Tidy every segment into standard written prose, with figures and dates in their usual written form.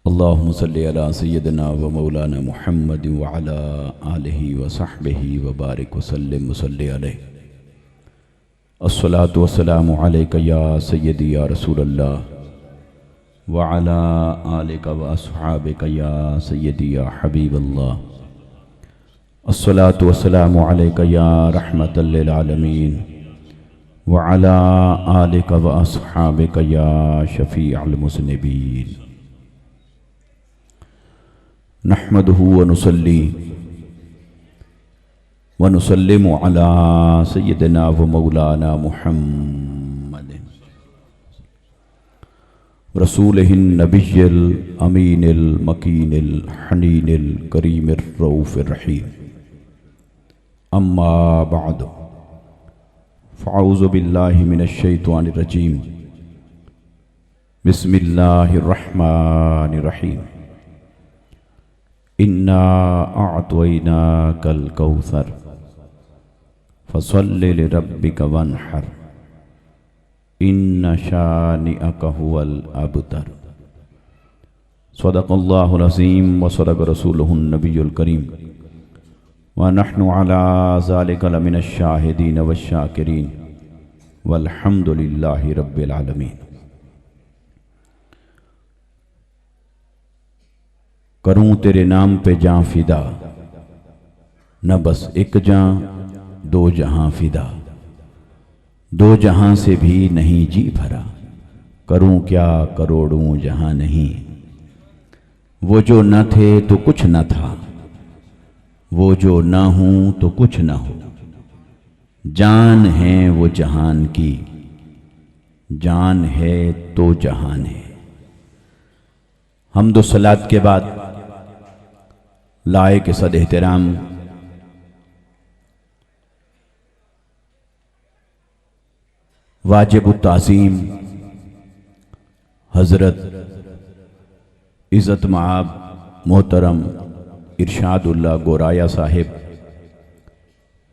अल्लाहुम्मा सल्लि अला सय्यिदिना व मौलाना मुहम्मद व अला आलिहि व सहबिहि व बारिक वसल्लिम वसल्लि अलैहि। अस्सलातु वस्सलामु अलैका या सय्यदी या रसूलल्लाह व अला आलिका व अस्हाबिका या सय्यदी या हबीबल्लाह। अस्सलातु वस्सलामु अलैका या रहमतल लिल आलमीन व अला आलिका व अस्हाबिका या शफीअल मुज़निबीन। नहमदुहु व नुसल्ली व नुसल्लिमु अला सय्यिदिना व मौलाना मुहम्मदिन रसूलिहिन नबिय्यिल अमीनिल मकीनिल हनीनिल करीमिर रऊफिर रहीम। अम्मा बअद फ़अऊज़ु बिल्लाहि मिनश शैतानिर रजीम। बिस्मिल्लाहिर रहमानिर रहीम। इन्ना अअतैनाकल कौसर फसल्लि लिरब्बिका वन्हर इन्न शानिअका हुवल अबतर। सदक़ल्लाहुल अज़ीम व सदक़ रसूलुहुन नबियुल करीम व नहनु अला ज़ालिका लमिनश शाहिदीन वश शाकिरीन वल्हम्दुलिल्लाहि रब्बिल आलमीन। करूँ तेरे नाम पे जाँ फिदा, न बस एक जाँ दो जहां फिदा, दो जहां से भी नहीं जी भरा, करूँ क्या करोड़ों जहां नहीं। वो जो न थे तो कुछ न था, वो जो न हूँ तो कुछ न हो, जान है वो जहान की, जान है तो जहान है। हम्दो सलात के बाद लायक सद एहतराम वाजिब ताज़ीम हज़रत इज़्ज़त मआब मोहतरम इरशादुल्लाह गोराया साहिब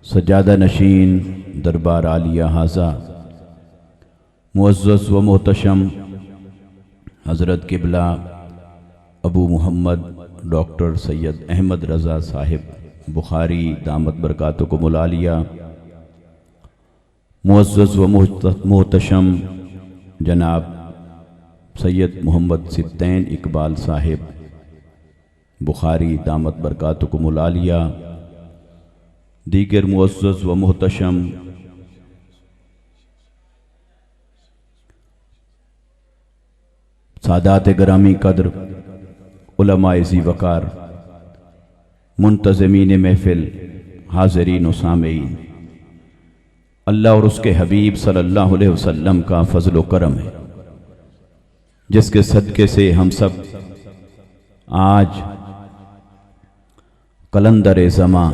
सज्जादा नशीन दरबार आलिया हाजा मुअज़्ज़ज़ व मोहतशम हज़रत किबला अबू मोहम्मद डॉक्टर सैयद अहमद रज़ा साहिब बुखारी दामत बरकातों को मुला लिया, मुअज़्ज़ज़ व मोहतशम जनाब सैयद मोहम्मद सिब्तैन इकबाल साहिब बुखारी दामत बरकातों को मुला लिया, दीगर मुअज़्ज़ज़ व मोहतशम सादात गरामी कद्र उलमाए ज़ी वकार मुंतज़मीन महफ़िल हाज़रीन व सामीन, अल्लाह और उसके हबीब सल्लल्लाहु अलैहि वसल्लम का फ़ज़ल व करम है जिसके सदक़े से हम सब आज कलंदर ज़मां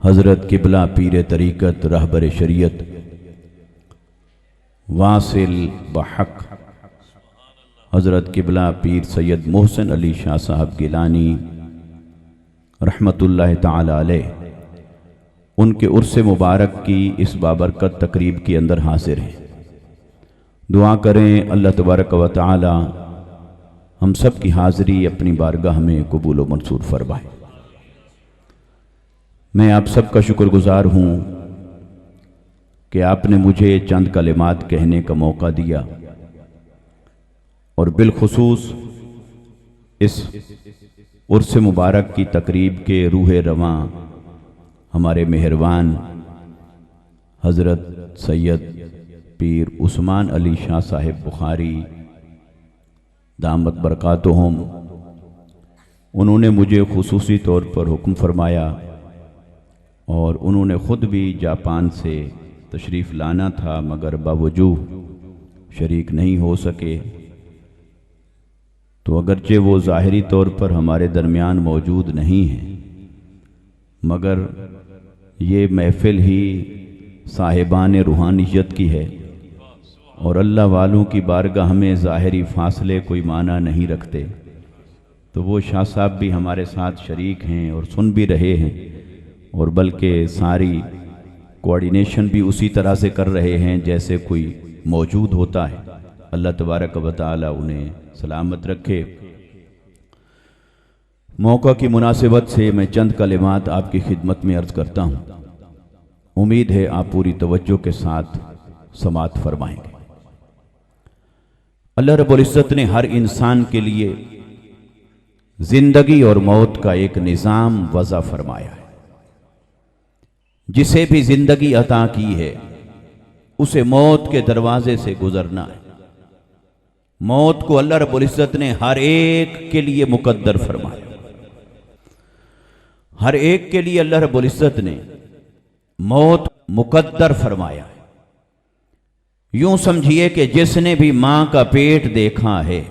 हज़रत किबला पीर तरीक़त रहबर शरीयत वासिल बहक़ हज़रत किबला पीर सैयद मोहसिन अली शाह साहब गिलानी रहमतुल्लाह ताला अलैह उनके उर्स मुबारक की इस बाबरकत तकरीब के अंदर हाजिर हैं। दुआ करें अल्लाह तबारक व तआला हम सब की हाज़िरी अपनी बारगाह में कबूल व मंसूर फरमाए। मैं आप सब का शुक्रगुजार हूँ कि आपने मुझे चंद कलिमात कहने का मौका दिया और बिलखुसूस इस उर्स मुबारक की तकरीब के रूह रवां हमारे मेहरबान हज़रत सैयद पीर उस्मान अली शाह साहिब बुखारी दामत बरकातुहुम, उन्होंने मुझे खुसूसी तौर पर हुक्म फरमाया और उन्होंने ख़ुद भी जापान से तशरीफ़ लाना था मगर बावजूद शरीक नहीं हो सके। तो अगरचे वो ज़ाहिरी तौर पर हमारे दरमियान मौजूद नहीं हैं, मगर ये महफ़िल ही साहिबान रूहानियत की है और अल्लाह वालों की बारगाह में ज़ाहिरी फ़ासले कोई माना नहीं रखते। तो वो शाह साहब भी हमारे साथ शरीक हैं और सुन भी रहे हैं और बल्कि सारी कोऑर्डिनेशन भी उसी तरह से कर रहे हैं जैसे कोई मौजूद होता है। अल्लाह तबारक व तआला उन्हें सलामत रखे मौका की मुनासिबत से मैं चंद कलिमात आपकी खिदमत में अर्ज करता हूँ। उम्मीद है आप पूरी तवज्जो के साथ समात फरमाएंगे। अल्लाह रब्बुल इज़्ज़त ने हर इंसान के लिए जिंदगी और मौत का एक निज़ाम वज़ा फरमाया है। जिसे भी जिंदगी अता की है उसे मौत के दरवाजे से गुजरना है। मौत को अल्लाह रब्बुल इज़्ज़त ने हर एक के लिए मुकद्दर फरमाया। हर एक के लिए अल्लाह रब्बुल इज़्ज़त ने मौत मुकद्दर फरमाया है। यूं समझिए कि जिसने भी मां का पेट देखा है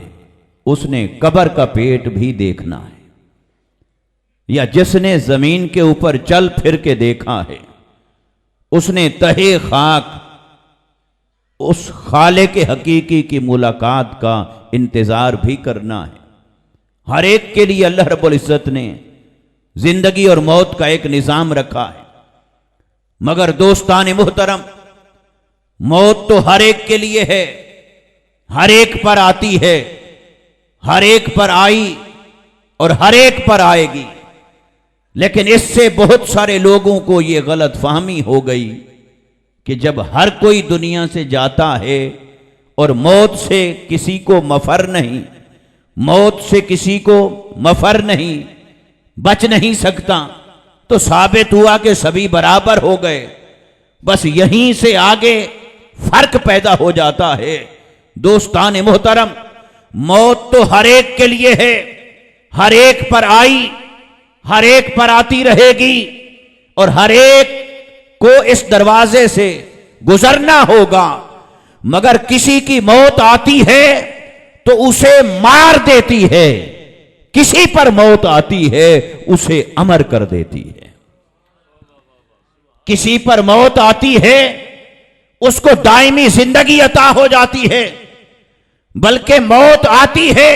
उसने कब्र का पेट भी देखना है, या जिसने जमीन के ऊपर चल फिर के देखा है उसने तहे खाक उस खाले के हकीकी की मुलाकात का इंतजार भी करना है। हर एक के लिए अल्लाह रब्बुल इज़्ज़त ने जिंदगी और मौत का एक निजाम रखा है। मगर दोस्तान मुहतरम, मौत तो हर एक के लिए है, हर एक पर आती है, हर एक पर आई और हर एक पर आएगी। लेकिन इससे बहुत सारे लोगों को यह गलत फहमी हो गई कि जब हर कोई दुनिया से जाता है और मौत से किसी को मफर नहीं, मौत से किसी को मफर नहीं, बच नहीं सकता, तो साबित हुआ कि सभी बराबर हो गए। बस यहीं से आगे फर्क पैदा हो जाता है। दोस्तान मोहतरम, मौत तो हर एक के लिए है, हर एक पर आई, हर एक पर आती रहेगी और हर एक को इस दरवाजे से गुजरना होगा। मगर किसी की मौत आती है तो उसे मार देती है, किसी पर मौत आती है उसे अमर कर देती है। किसी पर मौत आती है उसको दायमी जिंदगी अता हो जाती है, बल्कि मौत आती है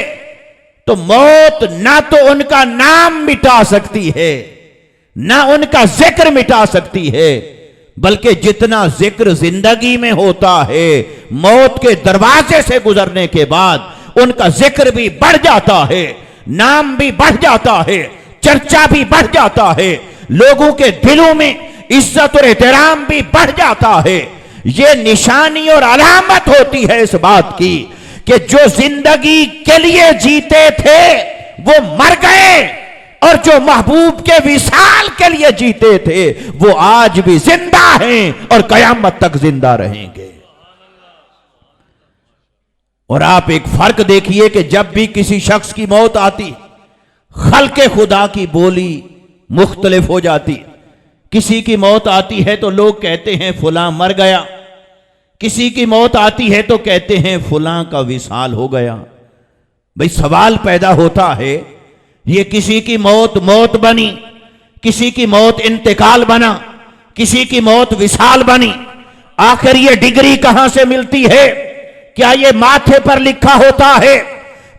तो मौत ना तो उनका नाम मिटा सकती है, ना उनका जिक्र मिटा सकती है, बल्कि जितना जिक्र जिंदगी में होता है मौत के दरवाजे से गुजरने के बाद उनका जिक्र भी बढ़ जाता है, नाम भी बढ़ जाता है, चर्चा भी बढ़ जाता है, लोगों के दिलों में इज्जत और एहतराम भी बढ़ जाता है। यह निशानी और अलामत होती है इस बात की कि जो जिंदगी के लिए जीते थे वो मर गए और जो महबूब के विसाल के लिए जीते थे वो आज भी जिंदा हैं और कयामत तक जिंदा रहेंगे। और आप एक फर्क देखिए कि जब भी किसी शख्स की मौत आती, खल्के खुदा की बोली मुख्तलिफ हो जाती। किसी की मौत आती है तो लोग कहते हैं फलां मर गया, किसी की मौत आती है तो कहते हैं फलां का विसाल हो गया। भाई सवाल पैदा होता है, ये किसी की मौत मौत बनी, किसी की मौत इंतकाल बना, किसी की मौत विसाल बनी, आखिर ये डिग्री कहां से मिलती है? क्या ये माथे पर लिखा होता है?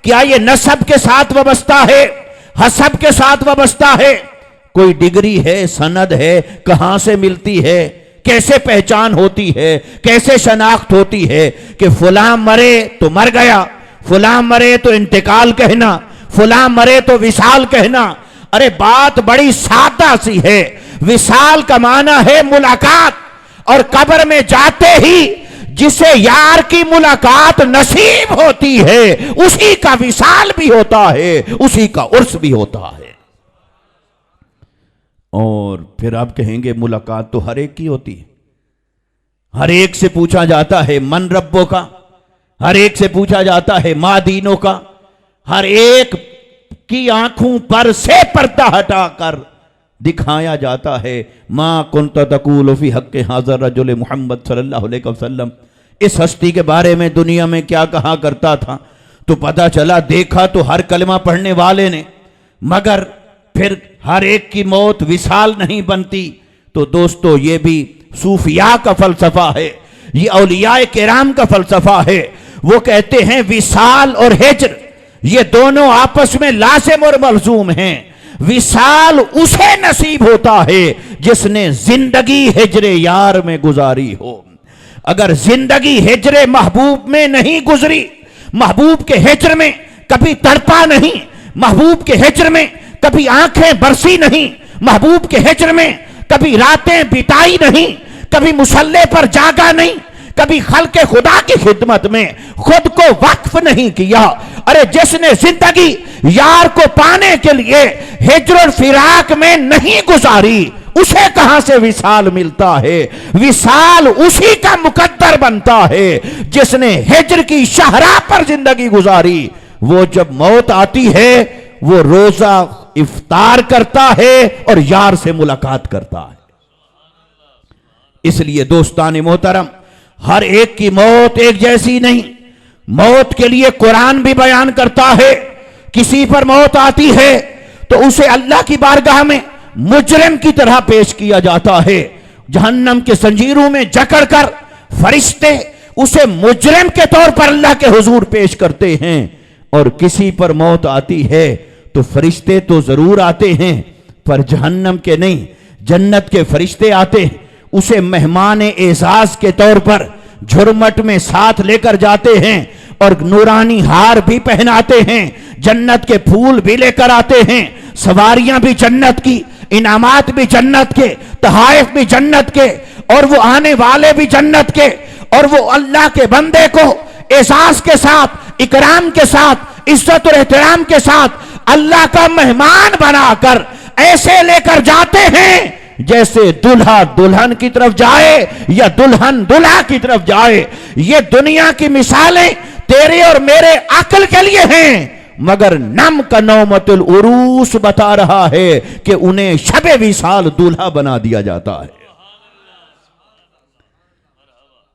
क्या ये नसब के साथ वाबस्ता है, हसब के साथ वाबस्ता है? कोई डिग्री है, सनद है, कहां से मिलती है? कैसे पहचान होती है, कैसे शनाख्त होती है कि फलां मरे तो मर गया, फलां मरे तो इंतकाल कहना, फलां मरे तो विसाल कहना? अरे बात बड़ी सादा सी है। विसाल का माना है मुलाकात, और कब्र में जाते ही जिसे यार की मुलाकात नसीब होती है उसी का विसाल भी होता है, उसी का उर्स भी होता है। और फिर आप कहेंगे मुलाकात तो हर एक की होती है, हर एक से पूछा जाता है मन रब्बों का, हर एक से पूछा जाता है माँ दीनों का, हर एक की आंखों पर से पर्दा हटाकर दिखाया जाता है माँ कुन्त तक़ूलु फी हक़्क़ि हाज़ा रजुल मुहम्मद सल्लल्लाहु अलैहि वसल्लम। इस हस्ती के बारे में दुनिया में क्या कहा करता था? तो पता चला, देखा तो हर कलमा पढ़ने वाले ने, मगर फिर हर एक की मौत विसाल नहीं बनती। तो दोस्तों ये भी सूफिया का फलसफा है, ये औलिया किराम का फलसफा है। वो कहते हैं विसाल और हिज्र ये दोनों आपस में लाजिम और मलजूम हैं। विसाल उसे नसीब होता है जिसने जिंदगी हिज्रे यार में गुजारी हो। अगर जिंदगी हिज्रे महबूब में नहीं गुजरी, महबूब के हिज्र में कभी तड़पा नहीं, महबूब के हिज्र में कभी आंखें बरसी नहीं, महबूब के हिज्र में कभी रातें बिताई नहीं, कभी मुसल्ले पर जागा नहीं, कभी खल्के खुदा की खिदमत में खुद को वक्फ नहीं किया। अरे जिसने जिंदगी यार को पाने के लिए हिज्र और फिराक में नहीं गुजारी, उसे कहां से विसाल मिलता है? विसाल उसी का मुकद्दर बनता है जिसने हिज्र की शाहराह पर जिंदगी गुजारी। वो जब मौत आती है वो रोजा इफ्तार करता है और यार से मुलाकात करता है। इसलिए दोस्तान मोहतरम, हर एक की मौत एक जैसी नहीं। मौत के लिए कुरान भी बयान करता है, किसी पर मौत आती है तो उसे अल्लाह की बारगाह में मुजरिम की तरह पेश किया जाता है। जहन्नम के जंजीरों में जकड़कर फरिश्ते उसे मुजरिम के तौर पर अल्लाह के हुजूर पेश करते हैं। और किसी पर मौत आती है तो फरिश्ते तो जरूर आते हैं, पर जहन्नम के नहीं, जन्नत के फरिश्ते आते हैं। उसे मेहमान एजाज के तौर पर झुरमट में साथ लेकर जाते हैं और नूरानी हार भी पहनाते हैं, जन्नत के फूल भी लेकर आते हैं, सवारियां भी जन्नत की, इनामात भी जन्नत के, तहाइफ भी जन्नत के, और वो आने वाले भी जन्नत के। और वो अल्लाह के बंदे को एजाज के साथ, इकराम के साथ, इज्जत और एहतराम के साथ अल्लाह का मेहमान बनाकर ऐसे लेकर जाते हैं जैसे दुल्हा दुल्हन की तरफ जाए या दुल्हन दुल्हा की तरफ जाए। ये दुनिया की मिसालें तेरे और मेरे अक्ल के लिए हैं, मगर नम का नौमतुल उरूस बता रहा है कि उन्हें शबे विसाल दूल्हा बना दिया जाता है।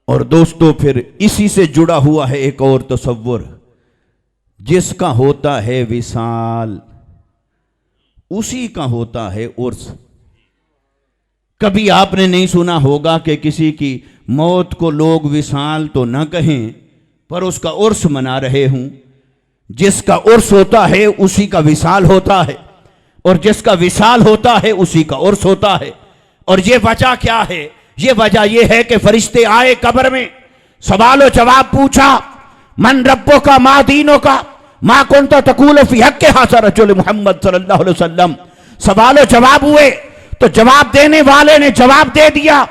और दोस्तों, फिर इसी से जुड़ा हुआ है एक और तसव्वुर, जिसका होता है विसाल उसी का होता है उर्स। कभी आपने नहीं सुना होगा कि किसी की मौत को लोग विसाल तो न कहें पर उसका उर्स मना रहे हों। जिसका उर्स होता है उसी का विसाल होता है, और जिसका विसाल होता है उसी का उर्स होता है। और ये वजह क्या है? ये वजह यह है कि फरिश्ते आए कब्र में, सवाल जवाब पूछा, मन रब्बो का मा दीनों का मा कुंता तकूल फी हक़्क़ि हाज़ा रजुल मुहम्मद सल्लल्लाहु अलैहि वसल्लम। सवाल जवाब हुए तो जवाब देने वाले ने जवाब दे दिया।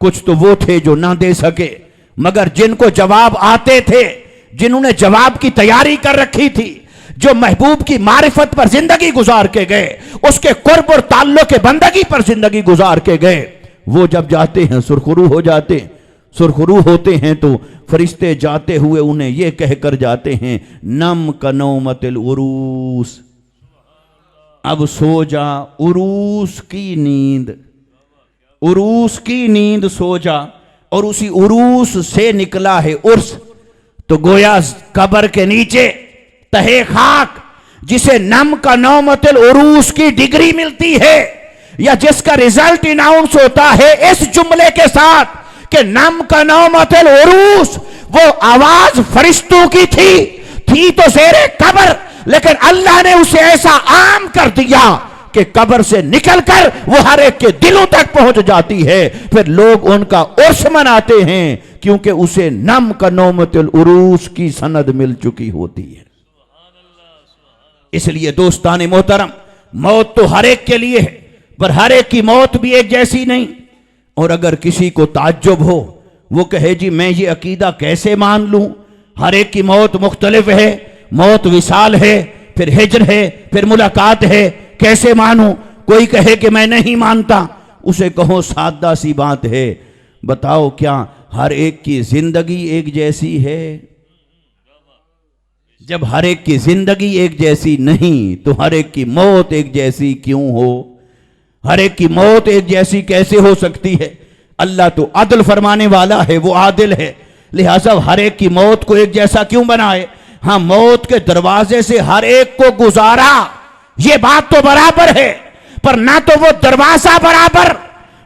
कुछ तो वो थे जो ना दे सके, मगर जिनको जवाब आते थे, जिन्होंने जवाब की तैयारी कर रखी थी, जो महबूब की मारिफत पर जिंदगी गुजार के गए, उसके कुर्ब और ताल्लुक के बंदगी पर जिंदगी गुजार के गए, वो जब जाते हैं सुरखरू हो जाते, सुरखरू होते हैं तो फरिश्ते जाते हुए उन्हें यह कहकर जाते हैं, नम कनौमतिल उरूस, अब सो जा, उरूस की नींद, उरूस की नींद सो जा। और उसी उरूस से निकला है उर्स। तो गोया कब्र के नीचे तहे खाक, जिसे नम का नौमतिल उरूस की डिग्री मिलती है, या जिसका रिजल्ट अनाउंस होता है इस जुमले के साथ कि नम का नौमतिल उरूस, वो आवाज फरिश्तों की थी तो ज़ेरे कब्र, लेकिन अल्लाह ने उसे ऐसा आम कर दिया कि कब्र से निकलकर वो हर एक के दिलों तक पहुंच जाती है। फिर लोग उनका उर्स मनाते हैं, क्योंकि उसे नम का नौमतिल उरूस की सनद मिल चुकी होती है। इसलिए दोस्ताने मोहतरम, मौत तो हर एक के लिए है, पर हर एक की मौत भी एक जैसी नहीं। और अगर किसी को ताज्जुब हो, वो कहे जी मैं ये अकीदा कैसे मान लूं, हर एक की मौत मुख्तलिफ है, मौत विसाल है, फिर हिज्र है, फिर मुलाकात है, कैसे मानूं? कोई कहे कि मैं नहीं मानता, उसे कहो सादा सी बात है, बताओ क्या हर एक की जिंदगी एक जैसी है? जब हर एक की जिंदगी एक जैसी नहीं तो हर एक की मौत एक जैसी क्यों हो? हर एक की मौत एक जैसी कैसे हो सकती है? अल्लाह तो अदल फरमाने वाला है, वो आदिल है, लिहाजा हर एक की मौत को एक जैसा क्यों बनाए? हाँ, मौत के दरवाजे से हर एक को गुजारा, ये बात तो बराबर है, पर ना तो वो दरवाजा बराबर,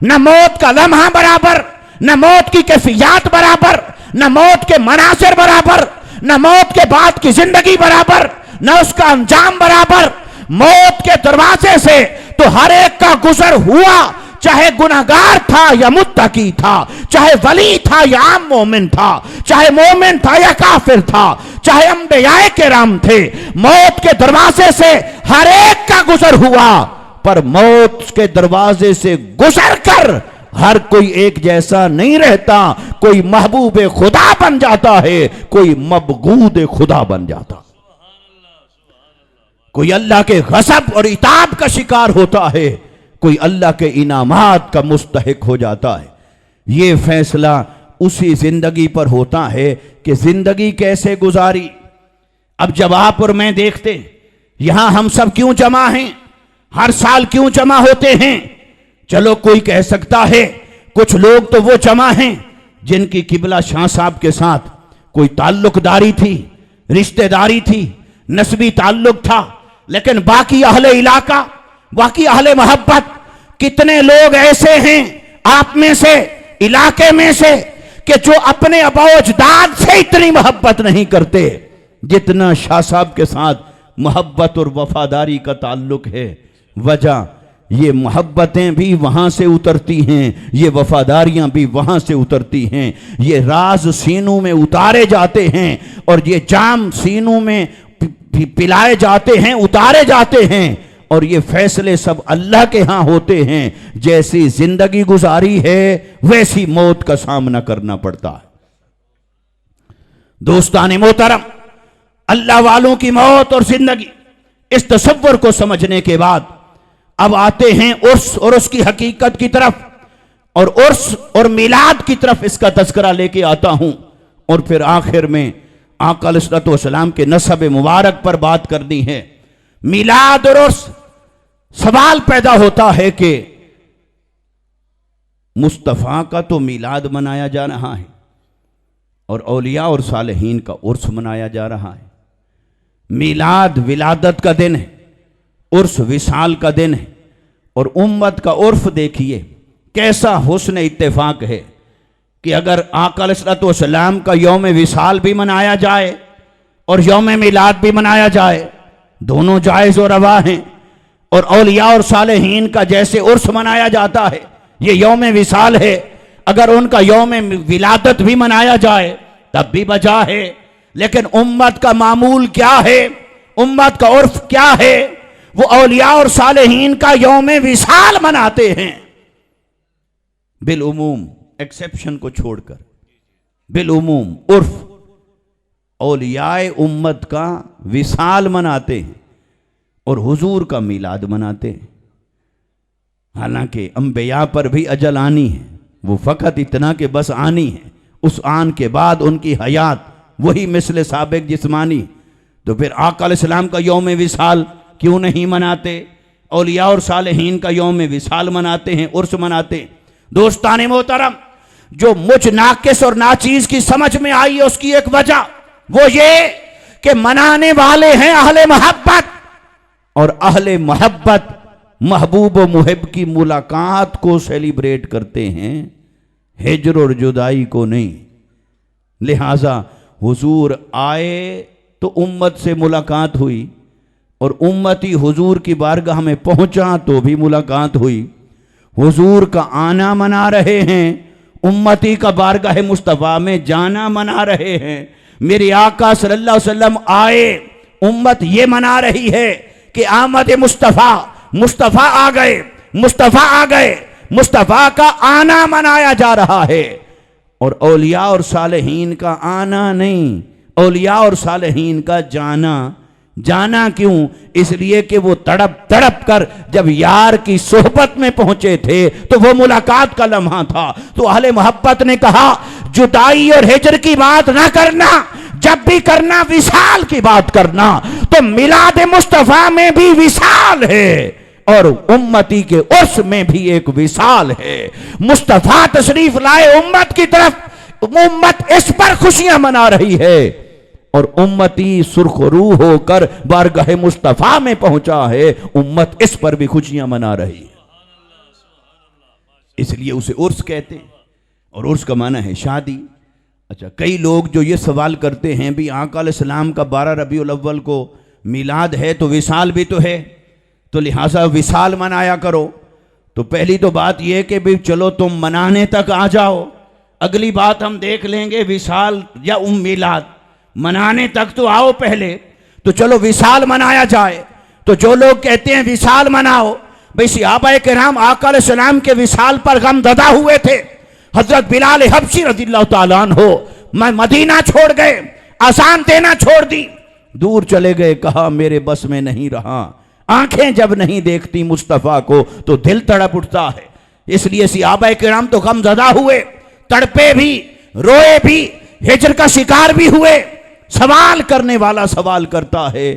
न मौत का लम्हा बराबर, न मौत की कैफियत बराबर, न मौत के मनासिर बराबर, न मौत के बाद की जिंदगी बराबर, न उसका अंजाम बराबर। मौत के दरवाजे से तो हर एक का गुजर हुआ, चाहे गुनहगार था या मुत्तकी था, चाहे वली था या आम मोमिन था, चाहे मोमिन था या काफिर था, चाहे अंबियाए किराम थे, मौत के दरवाजे से हर एक का गुजर हुआ, पर मौत के दरवाजे से गुजर कर हर कोई एक जैसा नहीं रहता। कोई महबूब खुदा बन जाता है, कोई मबगूद खुदा बन जाता, कोई अल्लाह के गज़ब और इताब का शिकार होता है, कोई अल्लाह के इनामात का मुस्तहिक हो जाता है। ये फैसला उसी जिंदगी पर होता है कि जिंदगी कैसे गुजारी। अब जब आप और मैं देखते यहां हम सब क्यों जमा हैं, हर साल क्यों जमा होते हैं, चलो कोई कह सकता है कुछ लोग तो वो जमा हैं जिनकी किबला शाह साहब के साथ कोई ताल्लुकदारी थी, रिश्तेदारी थी, नस्बी ताल्लुक था, लेकिन बाकी अहले इलाका, बाकी अहले मोहब्बत, कितने लोग ऐसे हैं आप में से, इलाके में से, कि जो अपने अबोजदाद से इतनी मोहब्बत नहीं करते जितना शाह साहब के साथ मोहब्बत और वफादारी का ताल्लुक है। वजह ये मोहब्बतें भी वहां से उतरती हैं, ये वफादारियां भी वहां से उतरती हैं, ये राज सीनों में उतारे जाते हैं और ये जाम सीनों में पिलाए जाते हैं, उतारे जाते हैं, और ये फैसले सब अल्लाह के यहां होते हैं। जैसी जिंदगी गुजारी है वैसी मौत का सामना करना पड़ता है। दोस्ताने मोहतरम, अल्लाह वालों की मौत और जिंदगी, इस तसव्वुर को समझने के बाद अब आते हैं उर्स और उसकी हकीकत की तरफ, और उर्स और मिलाद की तरफ इसका तज़किरा लेके आता हूं, और फिर आखिर में आका अलैहिस्सलातु वस्सलाम के नसब मुबारक पर बात करनी है। मिलाद और उर्स, सवाल पैदा होता है कि मुस्तफ़ा का तो मिलाद मनाया जा रहा है और औलिया और सालेहीन का उर्स मनाया जा रहा है। मिलाद विलादत का दिन है, उर्स विसाल का दिन है, और उम्मत का उर्फ देखिए कैसा हुस्न इत्तेफाक है कि अगर आका अलैहिस्सलातु वस्सलाम का यौम विसाल भी मनाया जाए और यौम मिलाद भी मनाया जाए, दोनों जायज़ और रवा हैं। और औलिया और सालेहीन का जैसे उर्स मनाया जाता है, ये यौम विसाल है, अगर उनका यौम विलादत भी मनाया जाए तब भी बजा है। लेकिन उम्मत का मामूल क्या है, उम्मत का उर्फ क्या है? वो औलिया और सालेहीन का यौम विसाल मनाते हैं, बिल उमूम, एक्सेप्शन को छोड़कर बिल उमूम उर्फ औलियाए उम्मत का विसाल मनाते हैं और हुजूर का मिलाद मनाते हैं। हालांकि अंबिया पर भी अजल आनी है, वो फ़कत इतना कि बस आनी है, उस आन के बाद उनकी हयात वही मिसल साबिक जिस्मानी। तो फिर आका अलैहिस्सलाम का यौम विसाल क्यों नहीं मनाते? औलिया और सालेहीन का यौम विसाल मनाते हैं, उर्स मनाते हैं। दोस्ताने मोहतरम, जो मुझ नाकिस और नाचीज की समझ में आई है उसकी एक वजह वो ये कि मनाने वाले हैं अहले मोहब्बत, और अहले मोहब्बत महबूब व मुहिब की मुलाकात को सेलिब्रेट करते हैं, हिज्र और जुदाई को नहीं। लिहाजा हुजूर आए तो उम्मत से मुलाकात हुई, और उम्मती हुजूर की बारगाह में पहुंचा तो भी मुलाकात हुई। हुजूर का आना मना रहे हैं, उम्मती का बारगाह मुस्तफ़ा में जाना मना रहे हैं। मेरे आका सल्लल्लाहु अलैहि वसल्लम आए, उम्मत ये मना रही है कि आमद मुस्तफ़ा, मुस्तफ़ा आ गए, मुस्तफ़ा आ गए, मुस्तफ़ा का आना मनाया जा रहा है। और औलिया और सालेहीन का आना नहीं, औलिया और सालेहीन का जाना। जाना क्यों? इसलिए कि वो तड़प तड़प कर जब यार की सोहबत में पहुंचे थे तो वो मुलाकात का लम्हा था। तो अहले मोहब्बत ने कहा जुदाई और हिज्र की बात ना करना, जब भी करना विसाल की बात करना। तो मिलाद मुस्तफ़ा में भी विसाल है और उम्मती के उर्स में भी एक विसाल है। मुस्तफ़ा तशरीफ लाए उम्मत की तरफ, उम्मत इस पर खुशियां मना रही है, और उम्मती सुरखरू होकर बारगाह मुस्तफ़ा में पहुंचा है, उम्मत इस पर भी खुशियां मना रही है। इसलिए उसे उर्स कहते हैं, और उर्स का माना है शादी। अच्छा, कई लोग जो ये सवाल करते हैं भी आका अलैहिस्सलाम का 12 रबीउल अव्वल को मिलाद है तो विसाल भी तो है, तो लिहाजा विसाल मनाया करो। तो पहली तो बात यह कि भी चलो तुम मनाने तक आ जाओ, अगली बात हम देख लेंगे विसाल या मिलाद। मनाने तक तो आओ पहले, तो चलो विसाल मनाया जाए। तो जो लोग कहते हैं विसाल मनाओ, भाई सहाबाए किराम आका अलैहिस्सलाम के विसाल पर गमज़दा हुए थे। हजरत बिलाल हबशी रज़ियल्लाहु ताला अन्हु मदीना छोड़ गए, अज़ान देना छोड़ दी, दूर चले गए। कहा मेरे बस में नहीं रहा। आंखें जब नहीं देखती मुस्तफ़ा को तो दिल तड़प उठता है। इसलिए सहाबाए किराम तो गमज़दा हुए, तड़पे भी, रोए भी, हिजर का शिकार भी हुए। सवाल करने वाला सवाल करता है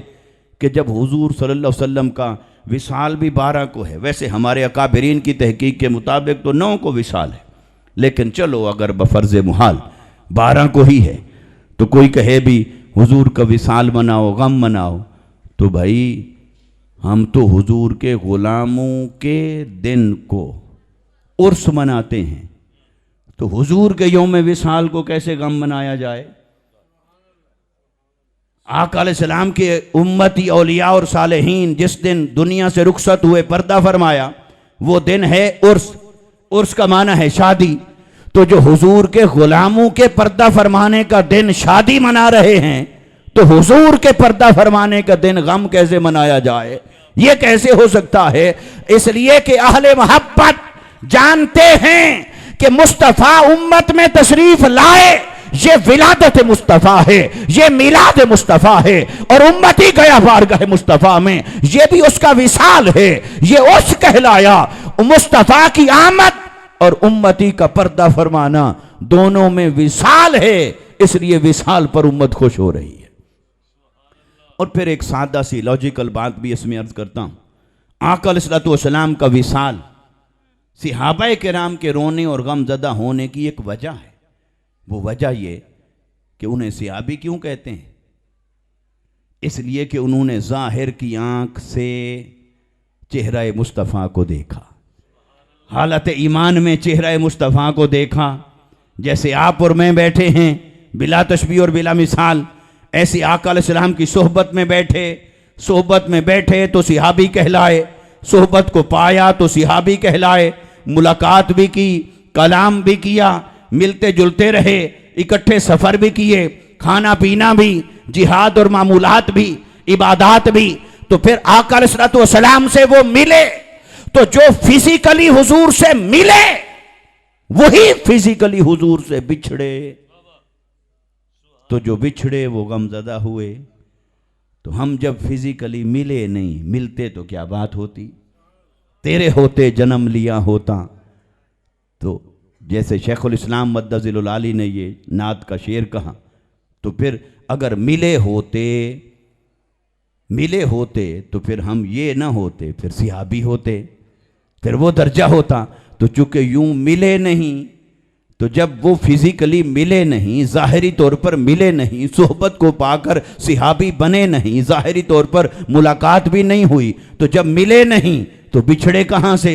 कि जब हुजूर सल्लल्लाहु अलैहि वसल्लम का विसाल भी 12 को है, वैसे हमारे अकाबिरीन की तहकीक के मुताबिक तो 9 को विसाल है, लेकिन चलो अगर बफर्ज मुहाल 12 को ही है तो कोई कहे भी हुजूर का विसाल मनाओ, गम मनाओ, तो भाई हम तो हुजूर के गुलामों के दिन को उर्स मनाते हैं, तो हुजूर के यौम विसाल को कैसे गम मनाया जाए? आका अलैहिस्सलाम के उम्मती औलिया और सालेहीन जिस दिन दुनिया से रुखसत हुए, पर्दा फरमाया, वो दिन है उर्स। उर्स का माना है शादी। तो जो हुजूर के गुलामों के पर्दा फरमाने का दिन शादी मना रहे हैं, तो हुजूर के पर्दा फरमाने का दिन गम कैसे मनाया जाए? ये कैसे हो सकता है? इसलिए कि अहले मोहब्बत जानते हैं कि मुस्तफ़ा उम्मत में तशरीफ लाए, ये विलादत मुस्तफ़ा है, ये मिलाद मुस्तफ़ा है, और उम्मती गया बारगाह मुस्तफ़ा में, ये भी उसका विसाल है। ये उस कहलाया। मुस्तफ़ा की आमद और उम्मती का पर्दा फरमाना दोनों में विसाल है, इसलिए विसाल पर उम्मत खुश हो रही है। और फिर एक सादा सी लॉजिकल बात भी इसमें अर्ज करता हूं। आका अलैहिस्सलाम का विसाल सहाबाए किराम के रोने और गमज़दा होने की एक वजह है। वो वजह ये कि उन्हें सहाबी क्यों कहते हैं? इसलिए कि उन्होंने जाहिर की आंख से चेहरा मुस्तफ़ा को देखा, हालत ईमान में चेहरा मुस्तफ़ा को देखा। जैसे आप और मैं बैठे हैं बिला तशबीह और बिला मिसाल, ऐसे आका अलैहिस्सलाम की सोहबत में बैठे। सोहबत में बैठे तो सहाबी कहलाए, सोहबत को पाया तो सहाबी कहलाए। मुलाकात भी की, कलाम भी किया, मिलते जुलते रहे, इकट्ठे सफ़र भी किए, खाना पीना भी, जिहाद और मामूलात भी, इबादात भी। तो फिर आका अलैहिस्सलाम से वो मिले, तो जो फिजिकली हुजूर से मिले वही फिजिकली हुजूर से बिछड़े। तो जो बिछड़े वो गमज़दा हुए। तो हम जब फिजिकली मिले नहीं, मिलते तो क्या बात होती? तेरे होते जन्म लिया होता। तो जैसे शेखुल इस्लाम मद्दज़िलुल आली ने ये नात का शेर कहा, तो फिर अगर मिले होते तो फिर हम ये ना होते, फिर सहाबी होते, फिर वो दर्जा होता। तो चूंकि यूं मिले नहीं, तो जब वो फिजिकली मिले नहीं, ज़ाहिरी तौर पर मिले नहीं, सोहबत को पाकर सहाबी बने नहीं, ज़ाहिरी तौर पर मुलाकात भी नहीं हुई, तो जब मिले नहीं तो बिछड़े कहाँ से?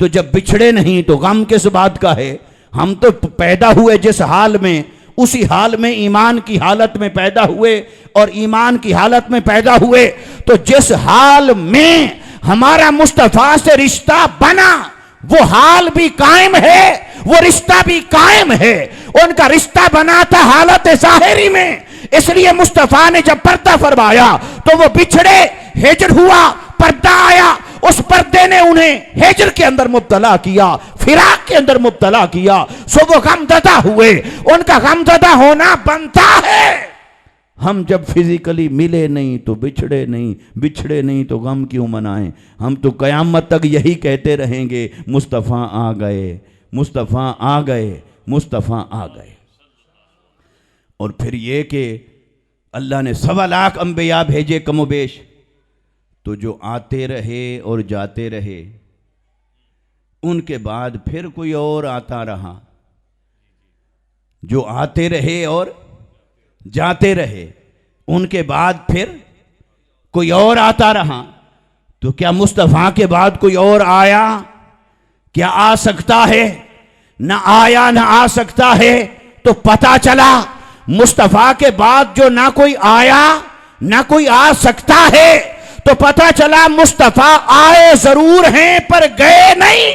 तो जब बिछड़े नहीं तो गम किस बात का है? हम तो पैदा हुए जिस हाल में, उसी हाल में ईमान की हालत में पैदा हुए, और ईमान की हालत में पैदा हुए तो जिस हाल में हमारा मुस्तफ़ा से रिश्ता बना वो हाल भी कायम है, वो रिश्ता भी कायम है। उनका रिश्ता बना था हालत ज़ाहिरी में, इसलिए मुस्तफ़ा ने जब पर्दा फरमाया तो वो बिछड़े, हिजर हुआ, पर्दा आया, उस पर्दे ने उन्हें हिजर के अंदर मुब्तला किया, फिराक के अंदर मुब्तला किया। सो वो गमज़दा हुए, उनका गमज़दा होना बनता है। हम जब फिजिकली मिले नहीं तो बिछड़े नहीं, बिछड़े नहीं तो गम क्यों मनाएं? हम तो क़यामत तक यही कहते रहेंगे, मुस्तफ़ा आ गए, मुस्तफ़ा आ गए, मुस्तफ़ा आ गए। और फिर ये कि अल्लाह ने 1.25 लाख अंबिया भेजे कमोबेश, तो जो आते रहे और जाते रहे, उनके बाद फिर कोई और आता रहा। जो आते रहे और जाते रहे, उनके बाद फिर कोई और आता रहा। तो क्या मुस्तफ़ा के बाद कोई और आया? क्या आ सकता है? ना आया, ना आ सकता है। तो पता चला मुस्तफ़ा के बाद जो ना कोई आया ना कोई आ सकता है, तो पता चला मुस्तफा आए जरूर हैं पर गए नहीं।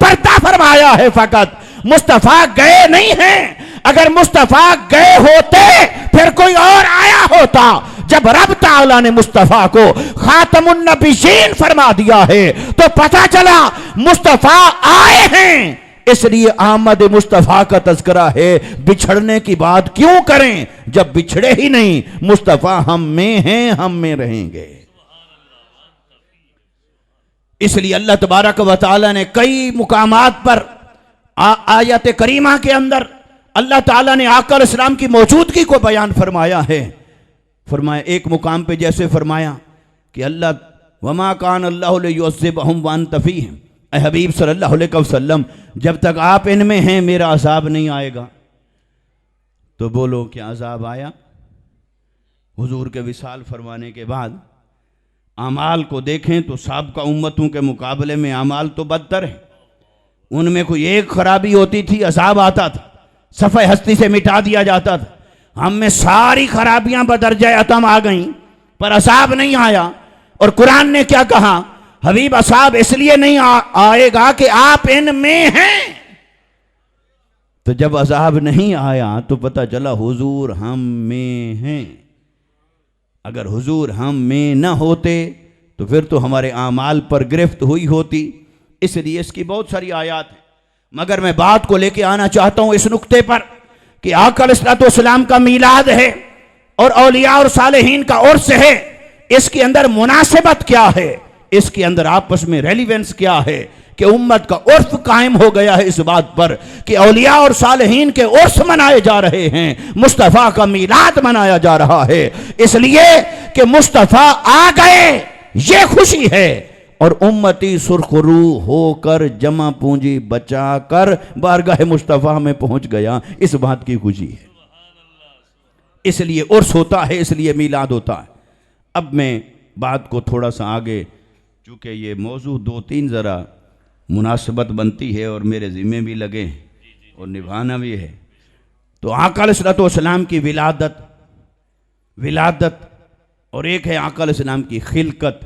पर्दा फरमाया है फकत, मुस्तफा गए नहीं हैं। अगर मुस्तफा गए होते फिर कोई और आया होता। जब रब ताला ने मुस्तफा को खातमुन नबीयीन फरमा दिया है तो पता चला मुस्तफा आए हैं। इसलिए आमद मुस्तफा का तज़किरा है। बिछड़ने की बात क्यों करें जब बिछड़े ही नहीं। मुस्तफा हम में हैं, हम में रहेंगे। इसलिए अल्लाह तबारक व तआला ने कई मुकामात पर आयत करीमा के अंदर अल्लाह ताला ने आका अलैहिस्सलाम की मौजूदगी को बयान फरमाया है। फरमाया एक मुकाम पे जैसे फरमाया कि अल्लाह वमा कान अल्लाहु लियुअज़्ज़िबहुम व अंत फ़ीहिम, ऐ हबीब सल्लल्लाहु अलैहि वसल्लम जब तक आप इनमें हैं मेरा अज़ाब नहीं आएगा। तो बोलो क्या अज़ाब आया? हुजूर के विसाल फरमाने के बाद आमाल को देखें तो साबिक़ा उम्मतों के मुकाबले में आमाल तो बदतर है। उनमें कोई एक खराबी होती थी अज़ाब आता था, सफ़े हस्ती से मिटा दिया जाता था। हम में सारी खराबियां बदरजा अतम आ गईं पर अज़ाब नहीं आया। और कुरान ने क्या कहा? हबीब अज़ाब इसलिए नहीं आएगा कि आप इनमें हैं। तो जब अज़ाब नहीं आया तो पता चला हुजूर हम में हैं। अगर हुजूर हम में न होते तो फिर तो हमारे आमाल पर गिरफ्त हुई होती। इसलिए इसकी बहुत सारी आयात हैं, मगर मैं बात को लेके आना चाहता हूं इस नुक्ते पर कि आका अलैहिस्सलाम का मीलाद है और औलिया और सालेहीन का उर्स है। इसके अंदर मुनासिबत क्या है, इसके अंदर आपस में रेलिवेंस क्या है कि उम्मत का उर्फ कायम हो गया है इस बात पर कि औलिया और सालेहीन के उर्स मनाए जा रहे हैं, मुस्तफ़ा का मीलाद मनाया जा रहा है। इसलिए कि मुस्तफ़ा आ गए ये खुशी है और उम्मती सुरखरू होकर जमा पूंजी बचा कर बारगाह मुस्तफ़ा में पहुंच गया, इस बात की खुशी है। इसलिए उर्स होता है, इसलिए मीलाद होता है। अब मैं बात को थोड़ा सा आगे, चूँकि ये मौजू दो तीन ज़रा मुनासबत बनती है और मेरे ज़िम्मे भी लगे हैं और निभाना भी है। तो आका अलैहिस्सलाम की विलादत और एक है आका अलैहिस्सलाम की खिलकत।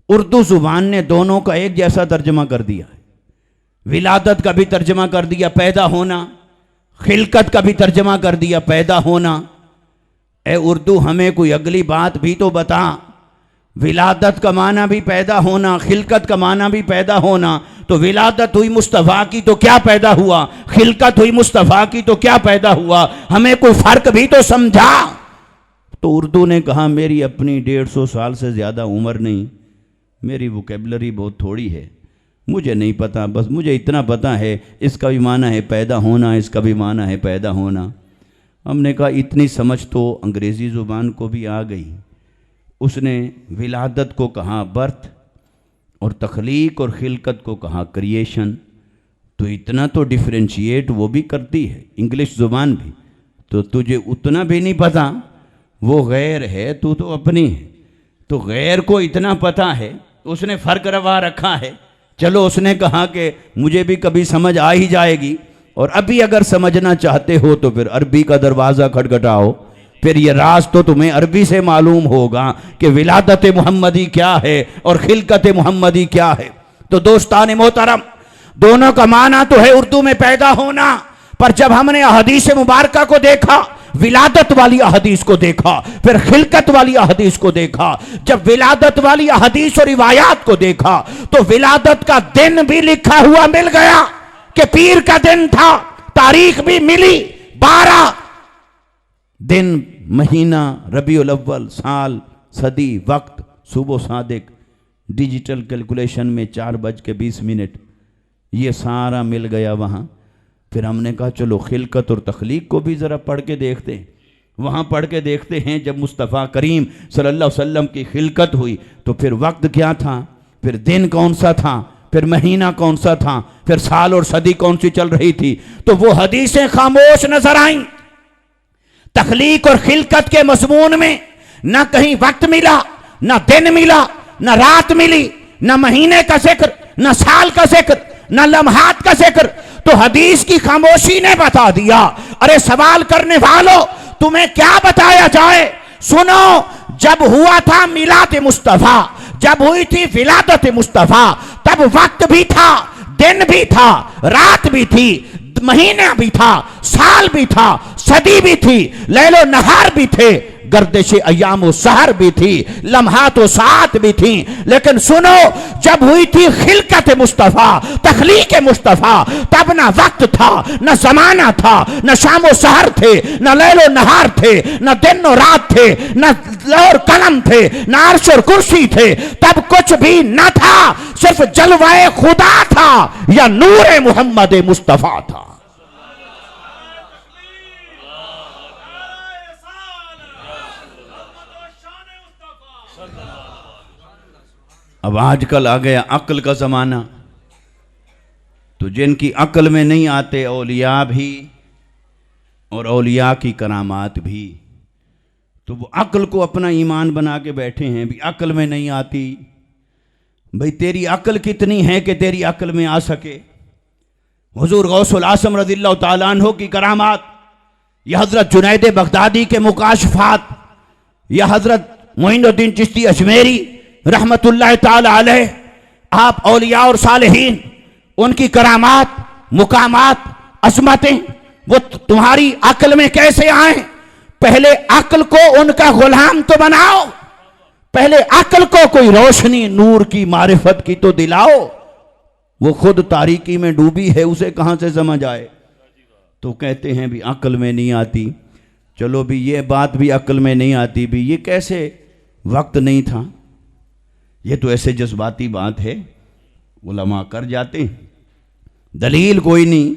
उर्दू ज़ुबान ने दोनों का एक जैसा तर्जमा कर दिया है। विलादत का भी तर्जमा कर दिया पैदा होना, खिलकत का भी तर्जमा कर दिया पैदा होना। ए उर्दू हमें कोई अगली बात भी तो बता। विलादत का माना भी पैदा होना, खिलकत का माना भी पैदा होना। तो विलादत हुई मुस्तफ़ा की तो क्या पैदा हुआ, खिलकत हुई मुस्तफ़ा की तो क्या पैदा हुआ, हमें कोई फ़र्क भी तो समझा। तो उर्दू ने कहा मेरी अपनी 150 साल से ज़्यादा उम्र नहीं, मेरी वोकेबलरी बहुत थोड़ी है, मुझे नहीं पता, बस मुझे इतना पता है इसका भी माना है पैदा होना, इसका भी माना है पैदा होना। हमने कहा इतनी समझ तो अंग्रेज़ी ज़ुबान को भी आ गई। उसने विलादत को कहा बर्थ और तख्लीक और खिलकत को कहा क्रिएशन। तो इतना तो डिफ्रेंशिएट वो भी करती है इंग्लिश ज़ुबान भी। तो तुझे उतना भी नहीं पता, वो गैर है, तू तो अपनी है। तो गैर को इतना पता है, उसने फ़र्क रवा रखा है। चलो उसने कहा कि मुझे भी कभी समझ आ ही जाएगी, और अभी अगर समझना चाहते हो तो फिर अरबी का दरवाज़ा खटखटाओ, फिर ये राज तो तुम्हें अरबी से मालूम होगा कि विलादत मुहम्मदी क्या है और खिलकत मुहम्मदी क्या है। तो दोस्तान मोहतरम, दोनों का माना तो है उर्दू में पैदा होना, पर जब हमने अहदीस मुबारका को देखा, विलादत वाली अहदीस को देखा, फिर खिलकत वाली अहदीस को देखा, जब विलादत वाली अहदीस और रिवायात को देखा तो विलादत का दिन भी लिखा हुआ मिल गया कि पीर का दिन था, तारीख भी मिली 12 दिन, महीना, रबीउल अव्वल, साल, सदी, वक्त, सुबह सादिक, डिजिटल कैलकुलेशन में 4:20, ये सारा मिल गया वहाँ। फिर हमने कहा चलो खिलकत और तख्लीक को भी ज़रा पढ़ के देखते हैं। वहाँ पढ़ के देखते हैं जब मुस्तफ़ा करीम सल्लल्लाहु अलैहि वसल्लम की खिलकत हुई तो फिर वक्त क्या था, फिर दिन कौन सा था, फिर महीना कौन सा था, फिर साल और सदी कौन सी चल रही थी। तो वो हदीसें खामोश नजर आईं। तख्लीक और खिलकत के मज़मून में न कहीं वक्त मिला, न दिन मिला, न रात मिली, न महीने का जिक्र, न साल का जिक्र, न लम्हात का जिक्र। तो हदीस की खामोशी ने बता दिया। अरे सवाल करने वालों, तुम्हें क्या बताया जाए? सुनो, जब हुआ था मिलाद मुस्तफा, जब हुई थी विलादत मुस्तफा, तब वक्त भी था, दिन भी था, रात भी थी, महीना भी था, साल भी था, सदी भी थी, लैलो नहार भी थे, गर्दिश अयामो सहर भी थी, लम्हात सात भी थी। लेकिन सुनो, जब हुई थी खिलकत मुस्तफा, तखलीक मुस्तफा, तब ना वक्त था, न जमाना था, न शामो सहर थे, न लैलो नहार थे, न दिन और रात थे, न लौर कलम थे, न अर्श और कुर्सी थे, तब कुछ भी न था, सिर्फ जलवाए खुदा था या नूरे मोहम्मद मुस्तफा था। अब आजकल आ गया अक्ल का ज़माना, तो जिनकी अक्ल में नहीं आते औलिया भी और औलिया की करामात भी, तो वो अक्ल को अपना ईमान बना के बैठे हैं। भी अक्ल में नहीं आती, भाई तेरी अक्ल कितनी है कि तेरी अक्ल में आ सके। हुजूर गौसुल आज़म रज़ियल्लाहु ताला अन्हु की करामात, या हज़रत जुनैद बगदादी के मुकाशफात, या हज़रत मोइनुद्दीन चिश्ती अजमेरी रहमतुल्लाह ताला अलैह, आप औलिया और सालिहीन, उनकी करामात, मुकामात, अज़मतें, वो तुम्हारी अक्ल में कैसे आए? पहले अक्ल को उनका गुलाम तो बनाओ, पहले अक्ल को कोई रोशनी नूर की मारिफत की तो दिलाओ। वो खुद तारीकी में डूबी है, उसे कहां से समझ आए? तो कहते हैं भी अक्ल में नहीं आती। चलो भी ये बात भी अक्ल में नहीं आती, भी ये कैसे वक्त नहीं था, ये तो ऐसे जज्बाती बात है, उलमा कर जाते हैं, दलील कोई नहीं।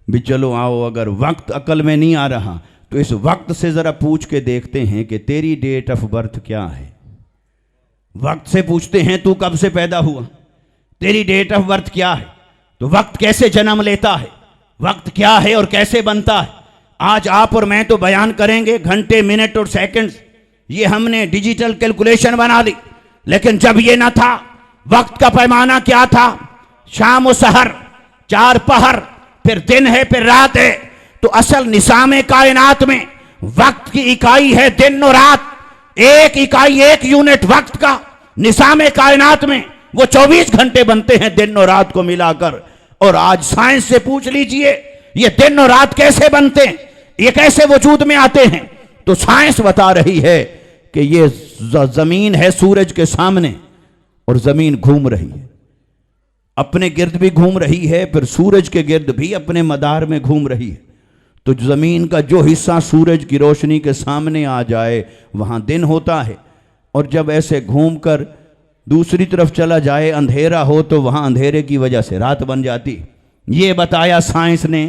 भी चलो आओ, अगर वक्त अक्ल में नहीं आ रहा तो इस वक्त से ज़रा पूछ के देखते हैं कि तेरी डेट ऑफ बर्थ क्या है। वक्त से पूछते हैं तू कब से पैदा हुआ, तेरी डेट ऑफ बर्थ क्या है। तो वक्त कैसे जन्म लेता है, वक्त क्या है और कैसे बनता है, आज आप और मैं तो बयान करेंगे, घंटे, मिनट और सेकंड्स, ये हमने डिजिटल कैलकुलेशन बना ली। लेकिन जब ये ना था, वक्त का पैमाना क्या था? शाम और सहर, 4 पहर, फिर दिन है, फिर रात है। तो असल निसाम कायनात में वक्त की इकाई है दिन और रात। एक इकाई, एक यूनिट वक्त का निसाम कायनात में वो 24 घंटे बनते हैं दिन और रात को मिलाकर। और आज साइंस से पूछ लीजिए ये दिन और रात कैसे बनते हैं, ये कैसे वजूद में आते हैं। तो साइंस बता रही है कि ये जमीन है सूरज के सामने और जमीन घूम रही है, अपने गिर्द भी घूम रही है, फिर सूरज के गिर्द भी अपने मदार में घूम रही है। तो जमीन का जो हिस्सा सूरज की रोशनी के सामने आ जाए वहां दिन होता है, और जब ऐसे घूमकर दूसरी तरफ चला जाए, अंधेरा हो, तो वहां अंधेरे की वजह से रात बन जाती। ये बताया साइंस ने।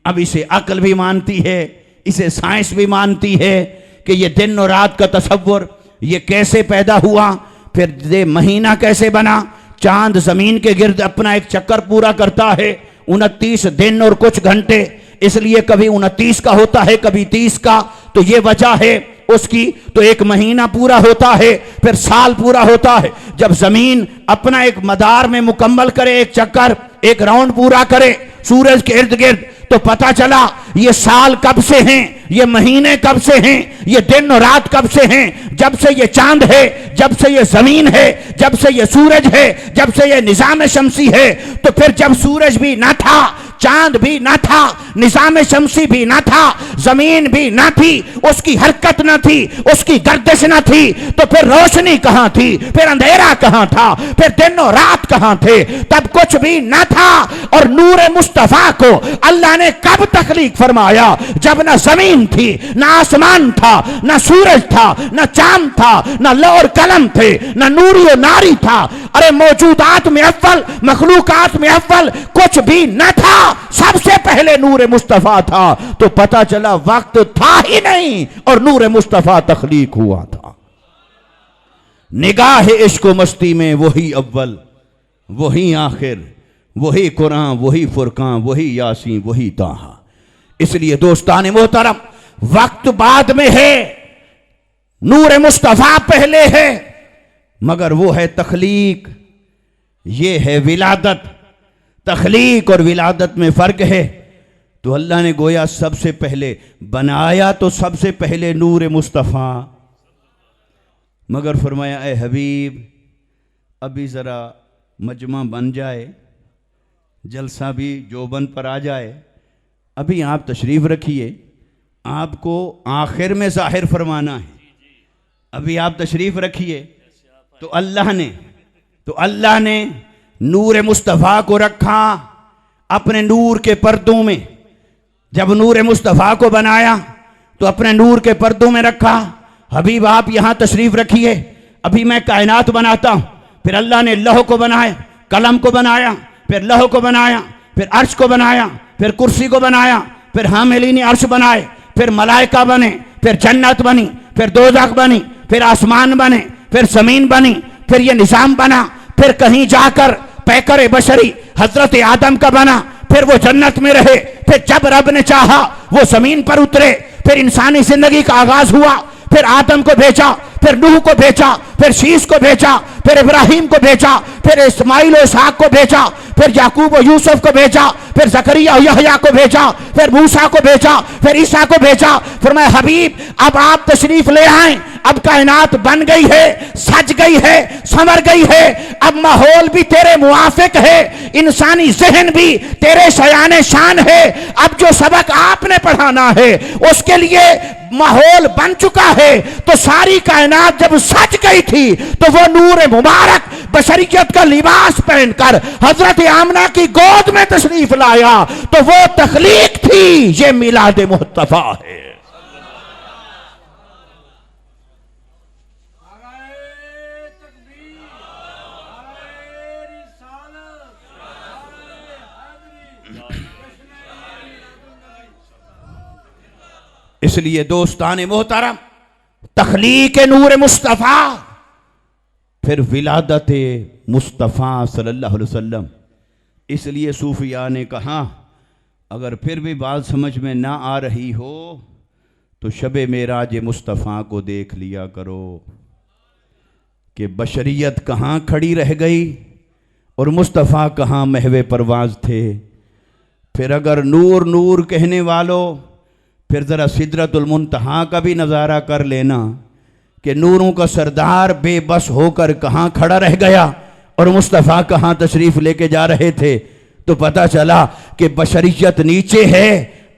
अब इसे अक्ल भी मानती है, इसे साइंस भी मानती है कि ये दिन और रात का तसव्वुर ये कैसे पैदा हुआ, फिर ये महीना कैसे बना। चांद जमीन के गिर्द अपना एक चक्कर पूरा करता है, 29 दिन और कुछ घंटे, इसलिए कभी 29 का होता है, कभी 30 का। तो ये वजह है उसकी। तो एक महीना पूरा होता है, फिर साल पूरा होता है। जब जमीन अपना एक मदार में मुकम्मल करे, एक चक्कर, एक राउंड पूरा करे सूरज के इर्द गिर्द, तो पता चला ये साल कब से हैं, ये महीने कब से हैं, ये दिन और रात कब से हैं। जब से ये चांद है, जब से ये जमीन है, जब से ये सूरज है, जब से ये निजाम शमसी है। तो फिर जब सूरज भी ना था, चांद भी ना था, निजाम शमसी भी ना था, जमीन भी ना थी, उसकी हरकत ना थी, उसकी गर्दिश ना थी, तो फिर रोशनी कहां थी, फिर अंधेरा कहां था, फिर दिन और रात कहां थे? तब कुछ भी ना था। और नूर मुस्तफा को अल्लाह ने कब तख्लीक फरमाया? जब ना जमीन थी, ना आसमान था, ना सूरज था, ना चांद था, ना लौह कलम थे, ना नूरी और नारी था। अरे मौजूदात में अव्वल, मखलूकात में अव्वल कुछ भी न था, सबसे पहले नूर मुस्तफा था। तो पता चला वक्त था ही नहीं और नूर मुस्तफा तख्लीक हुआ था। निगाह इश्क मस्ती में वही अव्वल, वही आखिर, वही कुरान, वही फुरकान, वही यासीन, वही ताहा। इसलिए दोस्तान मोहतरम, वक्त बाद में है, नूर मुस्तफा पहले है, मगर वो है तख्लीक, ये है विलादत। तख्लीक और विलादत में फर्क है। तो अल्लाह ने गोया सबसे पहले बनाया, तो सबसे पहले नूर मुस्तफा, मगर फरमाया ए हबीब अभी ज़रा मजमा बन जाए, जलसा भी जोबन पर आ जाए, अभी आप तशरीफ़ रखिए, आपको आखिर में ज़ाहिर फरमाना है, अभी आप तशरीफ़ रखिए। तो अल्लाह ने नूर मुस्तफ़ा को रखा अपने नूर के पर्दों में। जब नूर मुस्तफ़ा को बनाया तो अपने नूर के पर्दों में रखा। हबीब आप यहाँ तशरीफ़ रखिए, अभी मैं कायनात बनाता हूँ। फिर अल्लाह ने लौह को बनाया, कलम को बनाया, फिर लौह को बनाया, फिर अर्श को बनाया, फिर कुर्सी को बनाया, फिर हामिलीन अर्श बनाए, फिर मलाइका बने, फिर जन्नत बनी, फिर दोज़ख बनी, फिर आसमान बने, फिर ज़मीन बनी, फिर ये निज़ाम बना। फिर कहीं जाकर पैकर बशरी हजरत आदम का बना, फिर वो जन्नत में रहे। फिर जब रब ने चाहा वो ज़मीन पर उतरे, फिर इंसानी जिंदगी का आगाज हुआ। फिर आदम को भेजा, फिर नूह को भेजा, फिर शीश को भेजा, फिर इब्राहिम को भेजा, फिर इस्माइल और इसहाक को भेजा, फिर याकूब और यूसुफ को भेजा, फिर जकरिया और यहया को भेजा, फिर मूसा को भेजा, फिर ईसा को भेजा। फिर मैं हबीब अब आप तशरीफ ले आए, अब कायनात बन गई है, सज गई है, संवर गई है, अब माहौल भी तेरे मुआफिक है, इंसानी जहन भी तेरे शयाने शान है। अब जो सबक आपने पढ़ाना है उसके लिए माहौल बन चुका है। तो सारी कायनात जब सज गई थी तो वो नूर मुबारक बशरियत का लिबास पहनकर हजरत आमना की गोद में तशरीफ लाया। तो वो तख्लीक थी, ये मिलाद मुस्तफा है। इसलिए दोस्तान मोहतरम, तख्लीक नूर मुस्तफ़ा, फिर विलादत मुस्तफ़ा सल्लल्लाहु अलैहि वसल्लम। इसलिए सूफिया ने कहा अगर फिर भी बात समझ में ना आ रही हो तो शब मेराज मुस्तफ़ा को देख लिया करो कि बशरियत कहाँ खड़ी रह गई और मुस्तफ़ा कहाँ महवे परवाज थे। फिर अगर नूर नूर कहने वालों, फिर ज़रा सिदरतुल मुंतहा का भी नज़ारा कर लेना कि नूरों का सरदार बेबस होकर कहाँ खड़ा रह गया और मुस्तफ़ा कहाँ तशरीफ़ लेके जा रहे थे। तो पता चला कि बशरियत नीचे है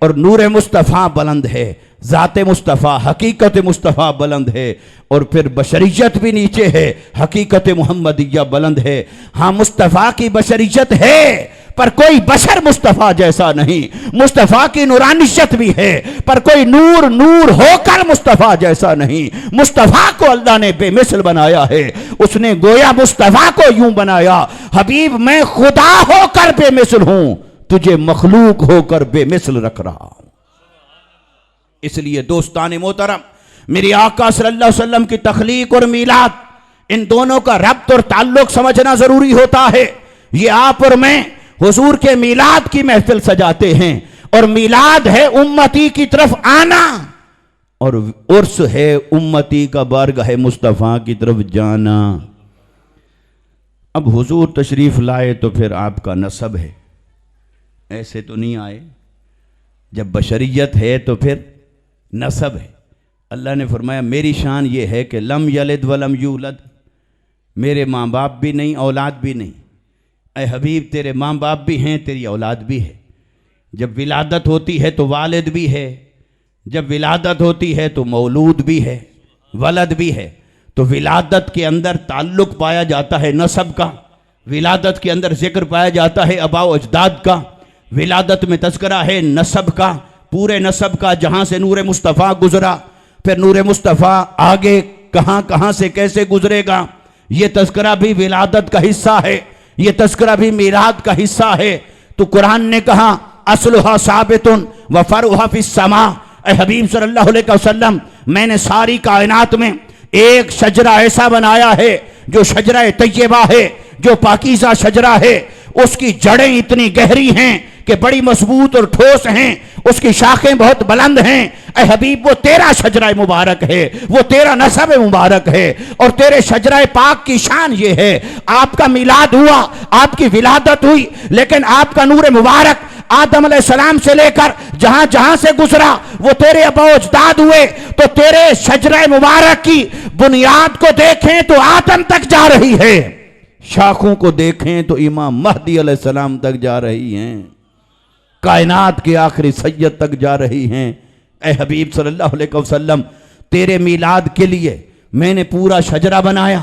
और नूर मुस्तफ़ा बुलंद है, ज़ात मुस्तफ़ा हकीकत मुस्तफ़ा बुलंद है, और फिर बशरियत भी नीचे है, हकीकत मुहम्मदिया बुलंद है। हाँ, मुस्तफ़ा की बशरियत है पर कोई बशर मुस्तफ़ा जैसा नहीं, मुस्तफ़ा की नूरानियत भी है पर कोई नूर नूर होकर मुस्तफ़ा जैसा नहीं। मुस्तफ़ा को अल्लाह ने बेमिसल बनाया है, उसने गोया मुस्तफ़ा को यूं बनाया, हबीब मैं खुदा होकर बेमिसल हूं, तुझे मखलूक होकर बेमिसल रख रहा हूं। इसलिए दोस्तान मोहतरम, मेरे आका सल्लल्लाहु अलैहि वसल्लम की तख्लीक और मीलाद, इन दोनों का रब्त और ताल्लुक समझना जरूरी होता है। ये आप और मैं हुजूर के मीलाद की महफिल सजाते हैं, और मीलाद है उम्मती की तरफ आना, और उर्स है उम्मती का बारगाह मुस्तफ़ा की तरफ जाना। अब हुजूर तशरीफ लाए तो फिर आपका नसब है, ऐसे तो नहीं आए। जब बशरियत है तो फिर नसब है। अल्लाह ने फरमाया मेरी शान ये है कि लम यलिद वलम यूलद, मेरे माँ बाप भी नहीं औलाद भी नहीं। ऐ हबीब तेरे माँ बाप भी हैं, तेरी औलाद भी है। जब विलादत होती है तो वालिद भी है, जब विलादत होती है तो मौलूद भी है, वलद भी है। तो विलादत के अंदर ताल्लुक पाया जाता है नसब का, विलादत के अंदर जिक्र पाया जाता है अबाओ अजदाद का, विलादत में तज़किरा है नसब का, पूरे नसब का, जहाँ से नूर मुस्तफ़ा गुजरा, फिर नूर मुस्तफ़ा आगे कहाँ कहाँ से कैसे गुजरेगा, ये तज़किरा भी विलादत का हिस्सा है, ये तज़किरा भी मीराद का हिस्सा है। तो कुरान ने कहा असलुहा साबितुन व फरुहा फिस समा। ऐ हबीब सल्लल्लाहु अलैहि वसल्लम, मैंने सारी कायनात में एक शजरा ऐसा बनाया है जो शजरा तैयबा है, जो पाकीज़ा शजरा है, उसकी जड़ें इतनी गहरी हैं कि बड़ी मजबूत और ठोस हैं, उसकी शाखें बहुत बुलंद हैं। ऐ हबीब वो तेरा शजरा मुबारक है, वो तेरा नसब मुबारक है, और तेरे शजरा पाक की शान ये है। आपका मिलाद हुआ, आपकी विलादत हुई, लेकिन आपका नूर मुबारक आदम अलैहिस्सलाम से लेकर जहां जहां से गुजरा वो तेरे अबोजदाद हुए, तो तेरे शजरे मुबारक की बुनियाद को देखें तो आदम तक जा रही है, शाखों को देखें तो इमाम महदी अलैहिस्सलाम तक जा रही हैं, कायनात के आखिरी सैयद तक जा रही हैं। ए हबीब सल्लल्लाहु अलैहि वसल्लम, तेरे मीलाद के लिए मैंने पूरा शजरा बनाया,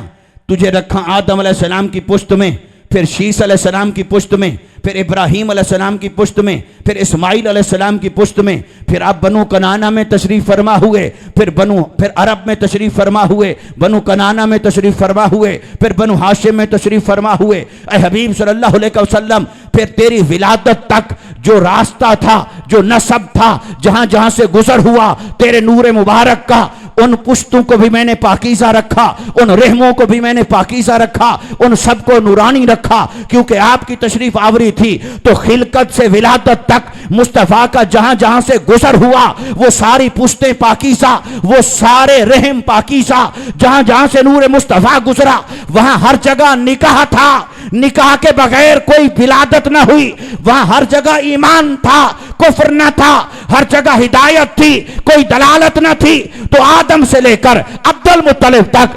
तुझे रखा आदम अलैहिस्सलाम की पुश्त में, फिर शीस अलैहिस्सलाम की पुश्त में, फिर इब्राहीम अलैहिस्सलाम की पुश्त में, फिर इस्माइल अलैहिस्सलाम की पुश्त में, फिर आप बनु कनाना में तशरीफ फरमा हुए, फिर अरब में तशरीफ फरमा हुए, बनु कनाना में तशरीफ फरमा हुए, फिर बनु हाशिम में तशरीफ फरमा हुए। ए हबीब सल्लल्लाहु अलैहि वसल्लम, फिर तेरी विलादत तक जो रास्ता था, जो नसब था, जहां जहां से गुजर हुआ तेरे नूर मुबारक का, उन पुश्तों को भी मैंने पाकीज़ा रखा, उन रहमों को भी मैंने पाकीज़ा रखा, उन सबको नूरानी रखा, क्योंकि आपकी तशरीफ आवरी थी। तो खिलकत से विलादत तक मुस्तफ़ा का जहां जहां से गुजर हुआ वो सारी पुश्तें पाकीज़ा, वो सारे रहम पाकीज़ा, जहां जहां से नूर मुस्तफ़ा गुजरा वहां हर जगह निकाह था, निकाह के बगैर कोई विलादत न हुई, वहां हर जगह ईमान था, कुफ्र न था, हर जगह हिदायत थी, कोई दलालत न थी। तो आदम से लेकर अब्दुल मुत्तलिब तक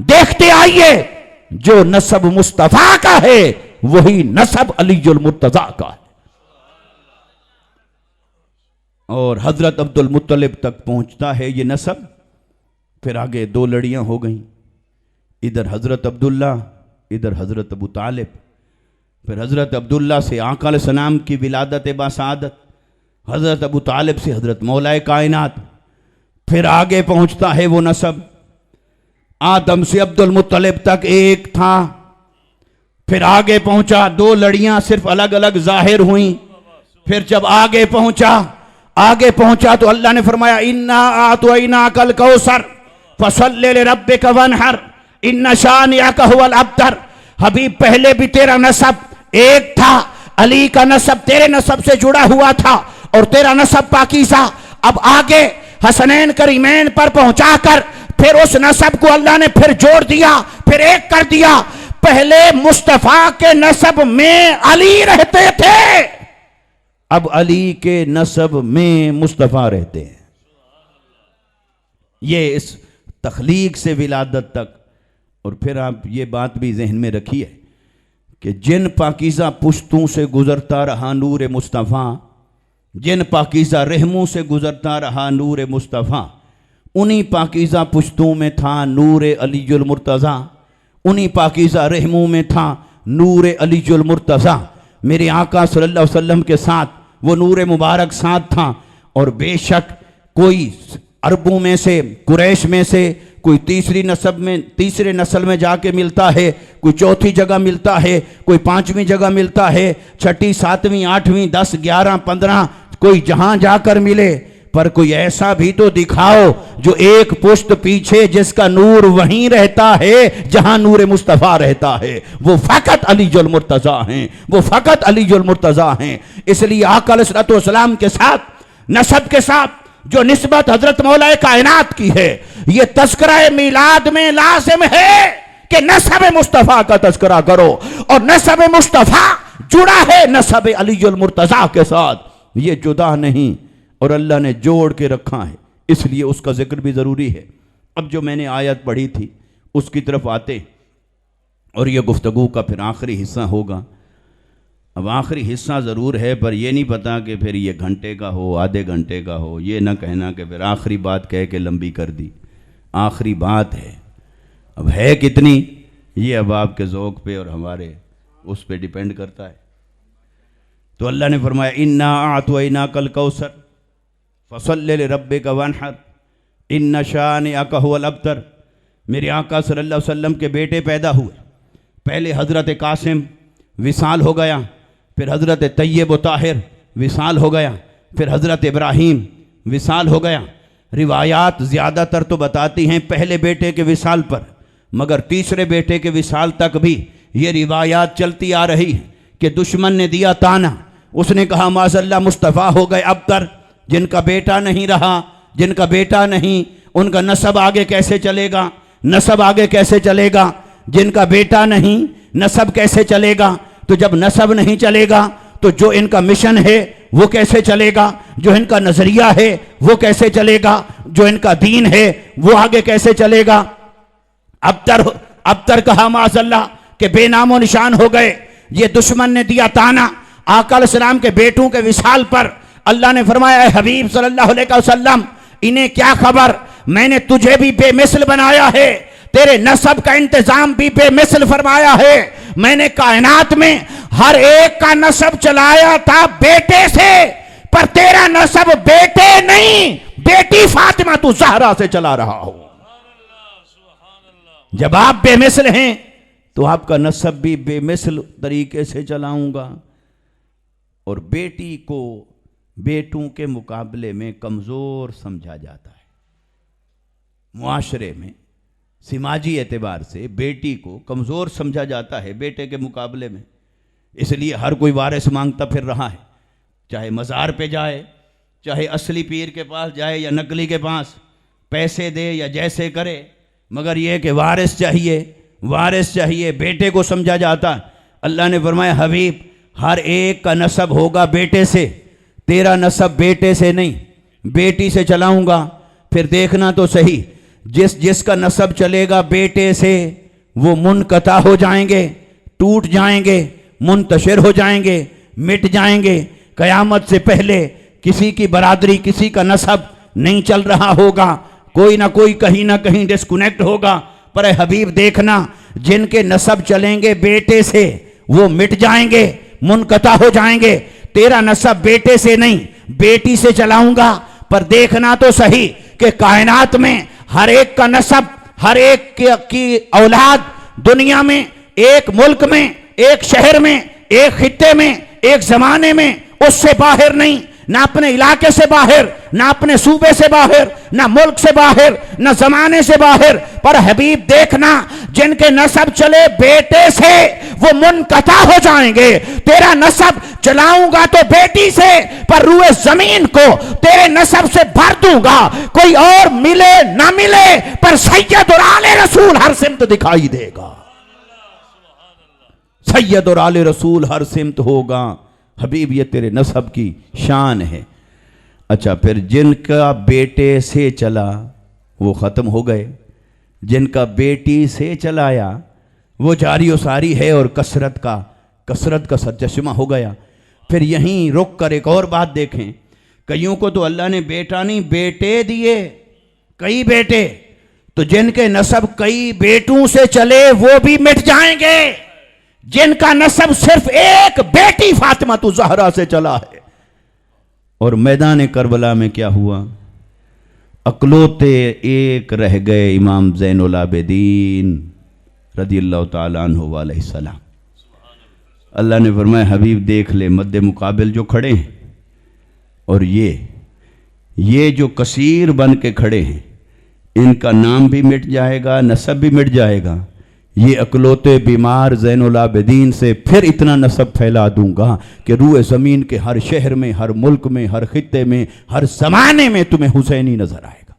देखते आइए, जो नसब मुस्तफा का है वही नसब अलीजुल मुर्तजा का है। और हजरत अब्दुल मुत्तलिब तक पहुंचता है ये नसब। फिर आगे दो लड़ियां हो गई, इधर हजरत अब्दुल्ला, इधर हजरत अबू तालिब। फिर हजरत अब्दुल्ला से आका अलैहिस्सलाम की विलादत बासादत, हजरत अबू तालिब से हजरत मौलाए कायनात। फिर आगे पहुंचता है वो नसब, आदम से अब्दुल मुत्तलिब तक एक था, फिर आगे पहुंचा, दो लड़ियां सिर्फ अलग अलग जाहिर हुई। फिर जब आगे पहुंचा तो अल्लाह ने फरमाया, इन्ना आतैना कल कौसर फसल्लि लिरब्बिका वनहर इन्ना शानिअका हुवल अब्तर। हबीब, पहले भी तेरा नसब एक था, अली का नसब तेरे नसब से जुड़ा हुआ था और तेरा नसब पाकीज़ा। अब आगे हसनैन करीमैन पर पहुंचाकर फिर उस नसब को अल्लाह ने फिर जोड़ दिया, फिर एक कर दिया। पहले मुस्तफा के नसब में अली रहते थे, अब अली के नसब में मुस्तफा रहते हैं। ये इस तखलीक से विलादत तक। और फिर आप ये बात भी जहन में रखिए कि जिन पाकीज़ा पुश्तों से गुजरता रहा नूर मुस्तफ़ा, जिन पाकीज़ा रहमों से गुजरता रहा नूर मुस्तफ़ा, उन्हीं पाकीज़ा पुश्तों में था नूर अलीजुल मुर्तज़ा, उन्हीं पाकीज़ा रहमों में था नूर अलीजुल मुर्तज़ा। मेरे आका सल्लल्लाहु अलैहि वसल्लम के साथ वो नूर मुबारक साथ था। और बेशक कोई अरबों में से, कुरैश में से कोई तीसरे नस्ल में जाके मिलता है, कोई चौथी जगह मिलता है, कोई पांचवीं जगह मिलता है, छठी, सातवीं, आठवीं, 10, 11, 15, कोई जहां जाकर मिले, पर कोई ऐसा भी तो दिखाओ जो एक पुश्त पीछे जिसका नूर वहीं रहता है जहां नूर मुस्तफा रहता है। वो फकत अलीजुल मुर्तजा हैं, वो फकत अलीजुल मुर्तजा हैं। इसलिए आका अलैहिस्सलाम के साथ, नसब के साथ जो निस्बत हजरत मौलाए कायनात की है, ये तस्करा मीलाद में लाजिम है कि नसब मुस्तफा का तस्करा करो। और नसब मुस्तफा जुड़ा है नसब अलीजुल मुर्तजा के साथ, ये जुदा नहीं, और अल्लाह ने जोड़ के रखा है, इसलिए उसका जिक्र भी ज़रूरी है। अब जो मैंने आयत पढ़ी थी उसकी तरफ आते, और यह गुफ्तगू का फिर आखिरी हिस्सा होगा। अब आखिरी हिस्सा ज़रूर है, पर यह नहीं पता कि फिर ये घंटे का हो, आधे घंटे का हो, ये ना कहना कि फिर आखिरी बात कह के लंबी कर दी। आखिरी बात है, अब है कितनी ये अब आपके ज़ौक़ पे और हमारे उस पे डिपेंड करता है। तो अल्लाह ने फरमाया, इन्ना आतैना कल कौसर फसल्लि लिरब्बिका वनहर इन्ना शानिअका हुवल अब्तर। मेरे आका सल्लल्लाहु अलैहि वसल्लम के बेटे पैदा हुए। पहले हज़रत कासिम विसाल हो गया, फिर हज़रत तय्यब व ताहिर विसाल हो गया, फिर हज़रत इब्राहीम विसाल हो गया। रिवायात ज़्यादातर तो बताती हैं पहले बेटे के विसाल पर, मगर तीसरे बेटे के विसाल तक भी ये रिवायात चलती आ रही है कि दुश्मन ने दिया ताना, उसने कहा माज़अल्लाह मुस्तफ़ा हो गए अब्तर, जिनका बेटा नहीं रहा, जिनका बेटा नहीं, उनका नसब आगे कैसे चलेगा, नसब आगे कैसे चलेगा, जिनका बेटा नहीं नसब कैसे चलेगा। तो जब नसब नहीं चलेगा तो जो इनका मिशन है वो कैसे चलेगा, जो इनका नजरिया है वो कैसे चलेगा, जो इनका दीन है वो आगे कैसे चलेगा। अबतर कहा माज़अल्लाह के बेनामो निशान हो गए। ये दुश्मन ने दिया ताना आका अलैहिस्सलाम के बेटों के विसाल पर। अल्लाह ने फरमाया, हबीब सल्लल्लाहु अलैहि वसल्लम, इन्हें क्या खबर, मैंने तुझे भी बेमिसल बनाया है, तेरे नसब का इंतजाम भी बेमिसल फरमाया है। मैंने कायनात में हर एक का नसब चलाया था बेटे से, पर तेरा नसब बेटे नहीं, बेटी फातिमा तू ज़हरा से चला रहा हो। जब आप बेमिसल हैं तो आपका नसब भी बेमिसल तरीके से चलाऊंगा। और बेटी को बेटों के मुकाबले में कमज़ोर समझा जाता है। मुआशरे में समाजी एतबार से बेटी को कमज़ोर समझा जाता है बेटे के मुकाबले में। इसलिए हर कोई वारिस मांगता फिर रहा है, चाहे मज़ार पे जाए, चाहे असली पीर के पास जाए या नकली के पास, पैसे दे या जैसे करे, मगर यह कि वारिस चाहिए, वारिस चाहिए। बेटे को समझा जाता है। अल्लाह ने फरमाया, हबीब हर एक का नसब होगा बेटे से, तेरा नसब बेटे से नहीं, बेटी से चलाऊंगा। फिर देखना तो सही, जिसका नसब चलेगा बेटे से वो मुनक़ता हो जाएंगे, टूट जाएंगे, मुंतशिर हो जाएंगे, मिट जाएंगे। क़यामत से पहले किसी की बरादरी, किसी का नसब नहीं चल रहा होगा, कोई ना कोई कहीं ना कहीं डिस्कनेक्ट होगा। पर हबीब देखना, जिनके नसब चलेंगे बेटे से वो मिट जाएंगे, मुनक़ता हो जाएंगे। तेरा नसब बेटे से नहीं, बेटी से चलाऊंगा। पर देखना तो सही कि कायनात में हर एक का नसब, हर एक की औलाद दुनिया में, एक मुल्क में, एक शहर में, एक खित्ते में, एक जमाने में, उससे बाहर नहीं, ना अपने इलाके से बाहर, ना अपने सूबे से बाहर, ना मुल्क से बाहर, ना जमाने से बाहर। पर हबीब देखना, जिनके नसब चले बेटे से वो मुनक़ता हो जाएंगे। तेरा नसब चलाऊंगा तो बेटी से, पर रूए जमीन को तेरे नसब से भर दूंगा। कोई और मिले ना मिले, पर सैयद और आले रसूल हर सिमत दिखाई देगा। सैयद और आले रसूल हर सिमत होगा। हबीब ये तेरे नसब की शान है। अच्छा, फिर जिनका बेटे से चला वो ख़त्म हो गए, जिनका बेटी से चलाया वो जारी और सारी है और कसरत का सरचश्मा हो गया। फिर यहीं रुक कर एक और बात देखें, कईयों को तो अल्लाह ने बेटा नहीं बेटे दिए, कई बेटे, तो जिनके नसब कई बेटों से चले वो भी मिट जाएंगे। जिनका नसब सिर्फ एक बेटी फातिमा तू ज़हरा से चला है। और मैदान करबला में क्या हुआ, अकलौते एक रह गए इमाम ज़ैनुल आबिदीन रज़ियल्लाहु ताला अन्हु अलैहिस्सलाम। अल्लाह ने फरमाया, हबीब देख ले मद्दे मुकाबिल जो खड़े हैं, और ये जो कसीर बन के खड़े हैं, इनका नाम भी मिट जाएगा, नसब भी मिट जाएगा। ये अकलौते बीमार ज़ैनुल आबिदीन से फिर इतना नसब फैला दूंगा कि रूए ज़मीन के हर शहर में, हर मुल्क में, हर खित्ते में, हर ज़माने में तुम्हें हुसैनी नजर आएगा,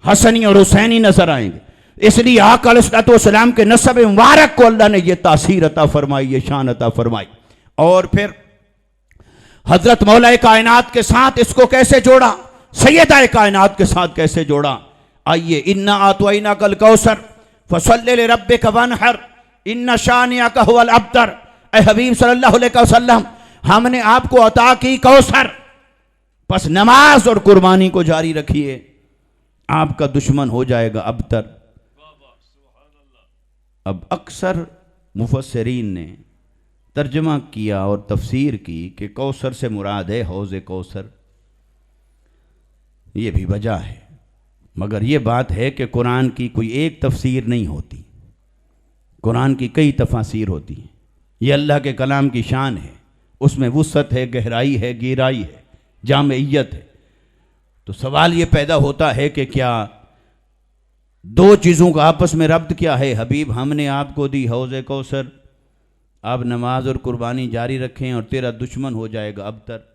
हसनी और हुसैनी नजर आएंगे। इसलिए आका अलैहिस्सलाम के नसब मुबारक को अल्लाह ने यह तासीर अता फरमाई, ये शान अता फरमाई। और फिर हजरत मौला कायनात के साथ इसको कैसे जोड़ा, सैयदा कायनात के साथ कैसे जोड़ा। आइए, इन्ना आतवैना कल कौसर फसल्लि लिरब्बिका वनहर इन्ना शानिअका हुवल अब्तर। ए हबीब सल्लल्लाहु अलैहि वसल्लम, हमने आपको अता की कौसर, बस नमाज और कुर्बानी को जारी रखिए, आपका दुश्मन हो जाएगा अब्तर। अब अक्सर मुफस्सिरीन ने तर्जमा किया और तफसीर की कि कौसर से मुराद है हौज़े कौसर। ये भी वजह है, मगर ये बात है कि कुरान की कोई एक तफसीर नहीं होती, कुरान की कई तफासीर होती हैं। ये अल्लाह के कलाम की शान है, उसमें वुसअत है, गहराई है, गहराई है, जामियत है। तो सवाल ये पैदा होता है कि क्या दो चीज़ों का आपस में रब्त क्या है। हबीब, हमने आपको दी हौज़े कौसर, आप नमाज और कुर्बानी जारी रखें और तेरा दुश्मन हो जाएगा अब्तर।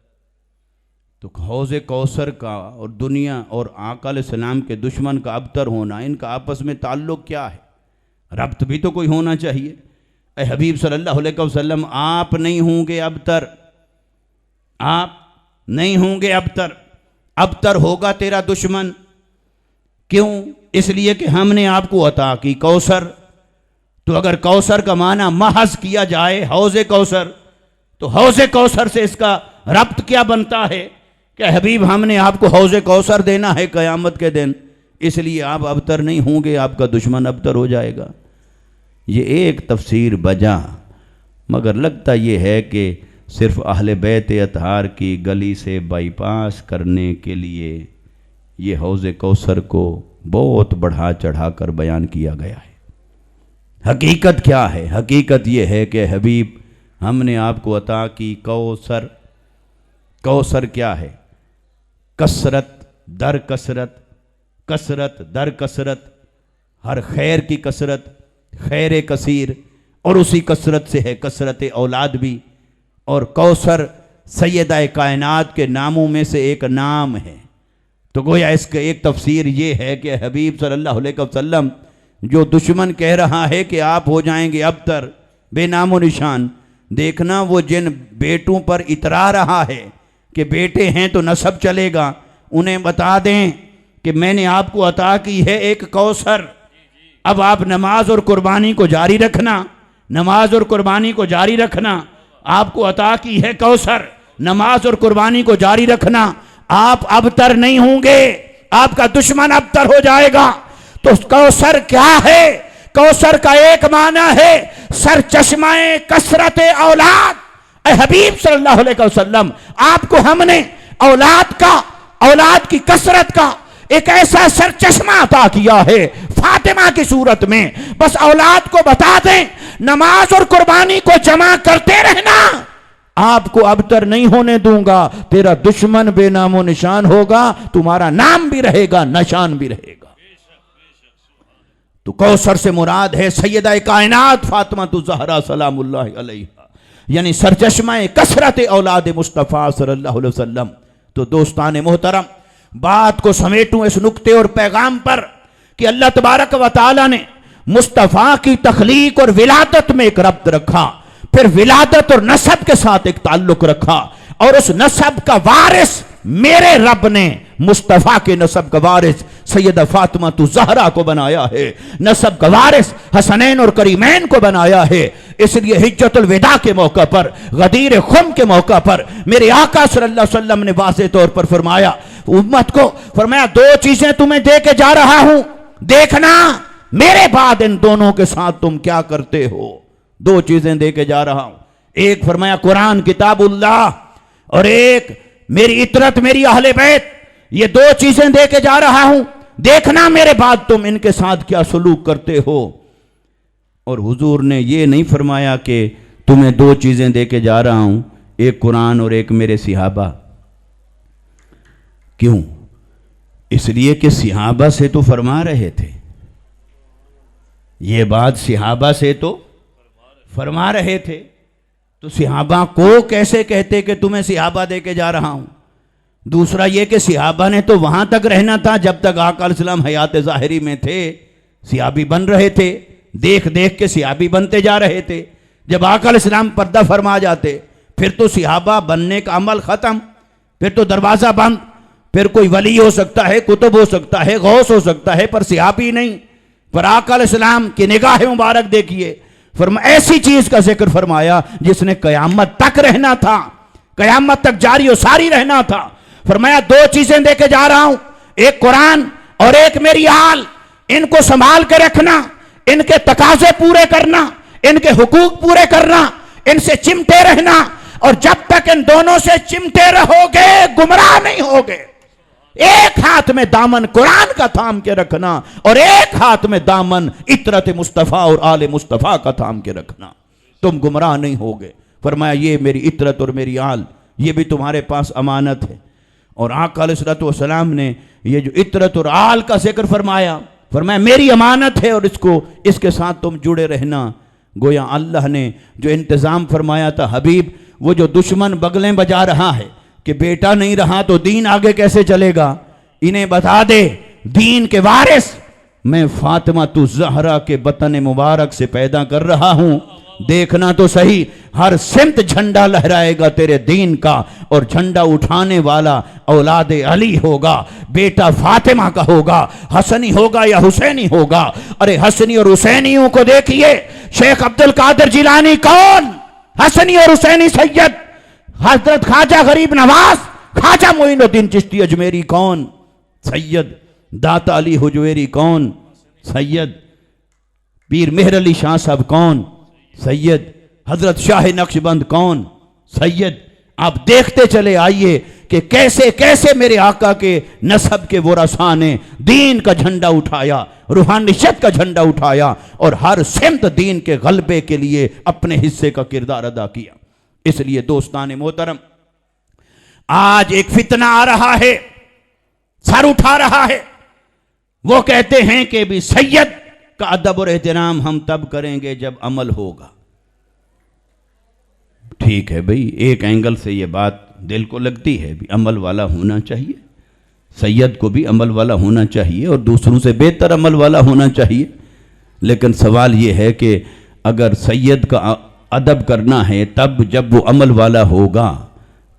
तो हौज़े कौसर का और दुनिया और आका अलैहिस्सलाम के दुश्मन का अब्तर होना, इनका आपस में ताल्लुक़ क्या है, रब्त भी तो कोई होना चाहिए। ए हबीब सल्लल्लाहु अलैहि वसल्लम, आप नहीं होंगे अबतर, आप नहीं होंगे अबतर, अबतर होगा तेरा दुश्मन। क्यों? इसलिए कि हमने आपको अता की कौसर। तो अगर कौसर का माना महज किया जाए हौज़े कौसर, तो हौज़े कौसर से इसका रब्त क्या बनता है कि हबीब हमने आपको हौज़े कौसर देना है क़यामत के दिन, इसलिए आप अबतर नहीं होंगे, आपका दुश्मन अबतर हो जाएगा। ये एक तफसीर बजा, मगर लगता ये है कि सिर्फ अहले बैत अतहार की गली से बाईपास करने के लिए ये हौज़े कौसर को बहुत बढ़ा चढ़ा कर बयान किया गया है। हकीकत क्या है? हकीकत ये है कि हबीब हमने आपको अता की कौसर। कौसर क्या है? कसरत दर कसरत, कसरत दर कसरत, हर खैर की कसरत, खैर कसीर, और उसी कसरत से है कसरत औलाद भी। और कौसर सैयदा कायनात के नामों में से एक नाम है। तो गोया इसका एक तफसीर ये है कि हबीब सल्लल्लाहु अलैहि वसल्लम, जो दुश्मन कह रहा है कि आप हो जाएंगे अबतर बेनामो निशान, देखना वो जिन बेटों पर इतरा रहा है कि बेटे हैं तो नसब चलेगा, उन्हें बता दें कि मैंने आपको अता की है एक कौसर। अब आप नमाज और कुर्बानी को जारी रखना, नमाज और कुर्बानी को जारी रखना। आपको अता की है कौसर, नमाज और कुर्बानी को जारी रखना। आप अबतर नहीं होंगे, आपका दुश्मन अबतर हो जाएगा। तो कौसर क्या है? कौसर का एक माना है सर चश्माए कसरत औलाद। ए हबीब सल्लल्लाहु अलैहि वसल्लम, आपको हमने औलाद का, औलाद की कसरत का एक ऐसा सर चश्मा अता किया है फातिमा की सूरत में। बस औलाद को बता दें, नमाज और कुर्बानी को जमा करते रहना, आपको अबतर नहीं होने दूंगा। तेरा दुश्मन बेनामो निशान होगा, तुम्हारा नाम भी रहेगा, निशान भी रहेगा। तो कौसर से मुराद है सैयदा कायनात फातिमा ज़हरा सलामुल्लाह अलैहा, यानी सरचश्मा कसरत औलाद मुस्तफ़ा सल्लल्लाहु अलैहि वसल्लम। तो दोस्तान मोहतरम, बात को समेटूं इस नुक्ते और पैगाम पर कि अल्लाह तबारक व तआला ने मुस्तफ़ा की तख्लीक और विलादत में एक रब्त रखा, फिर विलादत और नसब के साथ एक ताल्लुक रखा, और उस नसब का वारिस मेरे रब ने मुस्तफ़ा के नसब का वारिस सैयदा फातिमा ज़हरा को बनाया है, नसब का वारिस हसनैन और करीमैन को बनाया है। इसलिए हिज्जतुल विदा के मौका पर, गदीर खुम के मौका पर मेरे आका सल्लल्लाहु अलैहि वसल्लम ने वाज़ेह तौर पर फरमाया उम्मत को, फरमाया दो चीजें तुम्हें दे के जा रहा हूं, देखना मेरे बाद इन दोनों के साथ तुम क्या करते हो। दो चीजें दे के जा रहा हूं, एक फरमाया कुरान किताबुल्लाह, और एक मेरी इतरत, मेरी अहले बैत। ये दो चीजें दे के जा रहा हूं, देखना मेरे बाद तुम इनके साथ क्या सलूक करते हो। और हुजूर ने ये नहीं फरमाया कि तुम्हें दो चीजें दे के जा रहा हूं, एक कुरान और एक मेरे सिहाबा। क्यों? इसलिए कि सिहाबा से तो फरमा रहे थे, ये बात सिहाबा से तो फरमा रहे थे, तो सिहाबा को कैसे कहते कि तुम्हें सिहाबा दे के जा रहा हूं। दूसरा ये कि सिहाबा ने तो वहां तक रहना था जब तक आका अलैहिस्सलाम हयात ज़ाहिरी में थे, सिहाबी बन रहे थे, देख देख के सिहाबी बनते जा रहे थे। जब आका अलैहिस्सलाम पर्दा फरमा जाते, फिर तो सिहाबा बनने का अमल खत्म, फिर तो दरवाजा बंद। फिर कोई वली हो सकता है, कुतुब हो सकता है, गौस हो सकता है, पर सिहाबी नहीं। पर आका अलैहिस्सलाम की निगाह मुबारक देखिए, ऐसी चीज का जिक्र फरमाया जिसने कयामत तक रहना था, कयामत तक जारी और सारी रहना था। फरमाया दो चीजें दे के जा रहा हूं, एक कुरान और एक मेरी आल। इनको संभाल के रखना, इनके तकाजे पूरे करना, इनके हुकूक पूरे करना, इनसे चिमटे रहना। और जब तक इन दोनों से चिमटे रहोगे गुमराह नहीं होगे। एक हाथ में दामन कुरान का थाम के रखना और एक हाथ में दामन इतरत मुस्तफ़ा और आले मुस्तफ़ा का थाम के रखना, तुम गुमराह नहीं होगे। फरमाया ये मेरी इतरत और मेरी आल, ये भी तुम्हारे पास अमानत है। और आका अलैहिस्सलातु वस्सलाम ने ये जो इतरत और आल का जिक्र फरमाया, फरमाया मेरी अमानत है और इसको, इसके साथ तुम जुड़े रहना। गोया अल्लाह ने जो इंतज़ाम फरमाया था, हबीब वो जो दुश्मन बगलें बजा रहा है कि बेटा नहीं रहा तो दीन आगे कैसे चलेगा, इन्हें बता दे दीन के वारिस मैं फातिमा ज़हरा के बतन मुबारक से पैदा कर रहा हूं। देखना तो सही, हर सिमत झंडा लहराएगा तेरे दीन का, और झंडा उठाने वाला औलाद अली होगा, बेटा फातिमा का होगा, हसनी होगा या हुसैनी होगा। अरे हसनी और हुसैनियों को देखिए, शेख अब्दुल कादिर जिलानी कौन, हसनी और हुसैनी सैयद, हजरत ख्वाजा गरीब नवाज, ख्वाजा मोइनुद्दीन चिश्ती अजमेरी कौन, सैयद दाता अली हुजवेरी कौन, सैयद पीर मेहर अली शाह साहब कौन, सैयद हजरत शाह नक्शबंद कौन, सैयद। आप देखते चले आइए कि कैसे कैसे मेरे आका के नसब के वरसा ने दीन का झंडा उठाया, रूहानियत का झंडा उठाया, और हर सिमत दीन के गलबे के लिए अपने हिस्से का किरदार अदा किया। इसलिए दोस्तान मोहतरम, आज एक फितना आ रहा है, सर उठा रहा है। वो कहते हैं कि भी सैयद का अदब और एहतराम हम तब करेंगे जब अमल होगा। ठीक है भाई, एक एंगल से ये बात दिल को लगती है, भी अमल वाला होना चाहिए, सैयद को भी अमल वाला होना चाहिए और दूसरों से बेहतर अमल वाला होना चाहिए। लेकिन सवाल ये है कि अगर सैयद का अदब करना है तब जब वो अमल वाला होगा,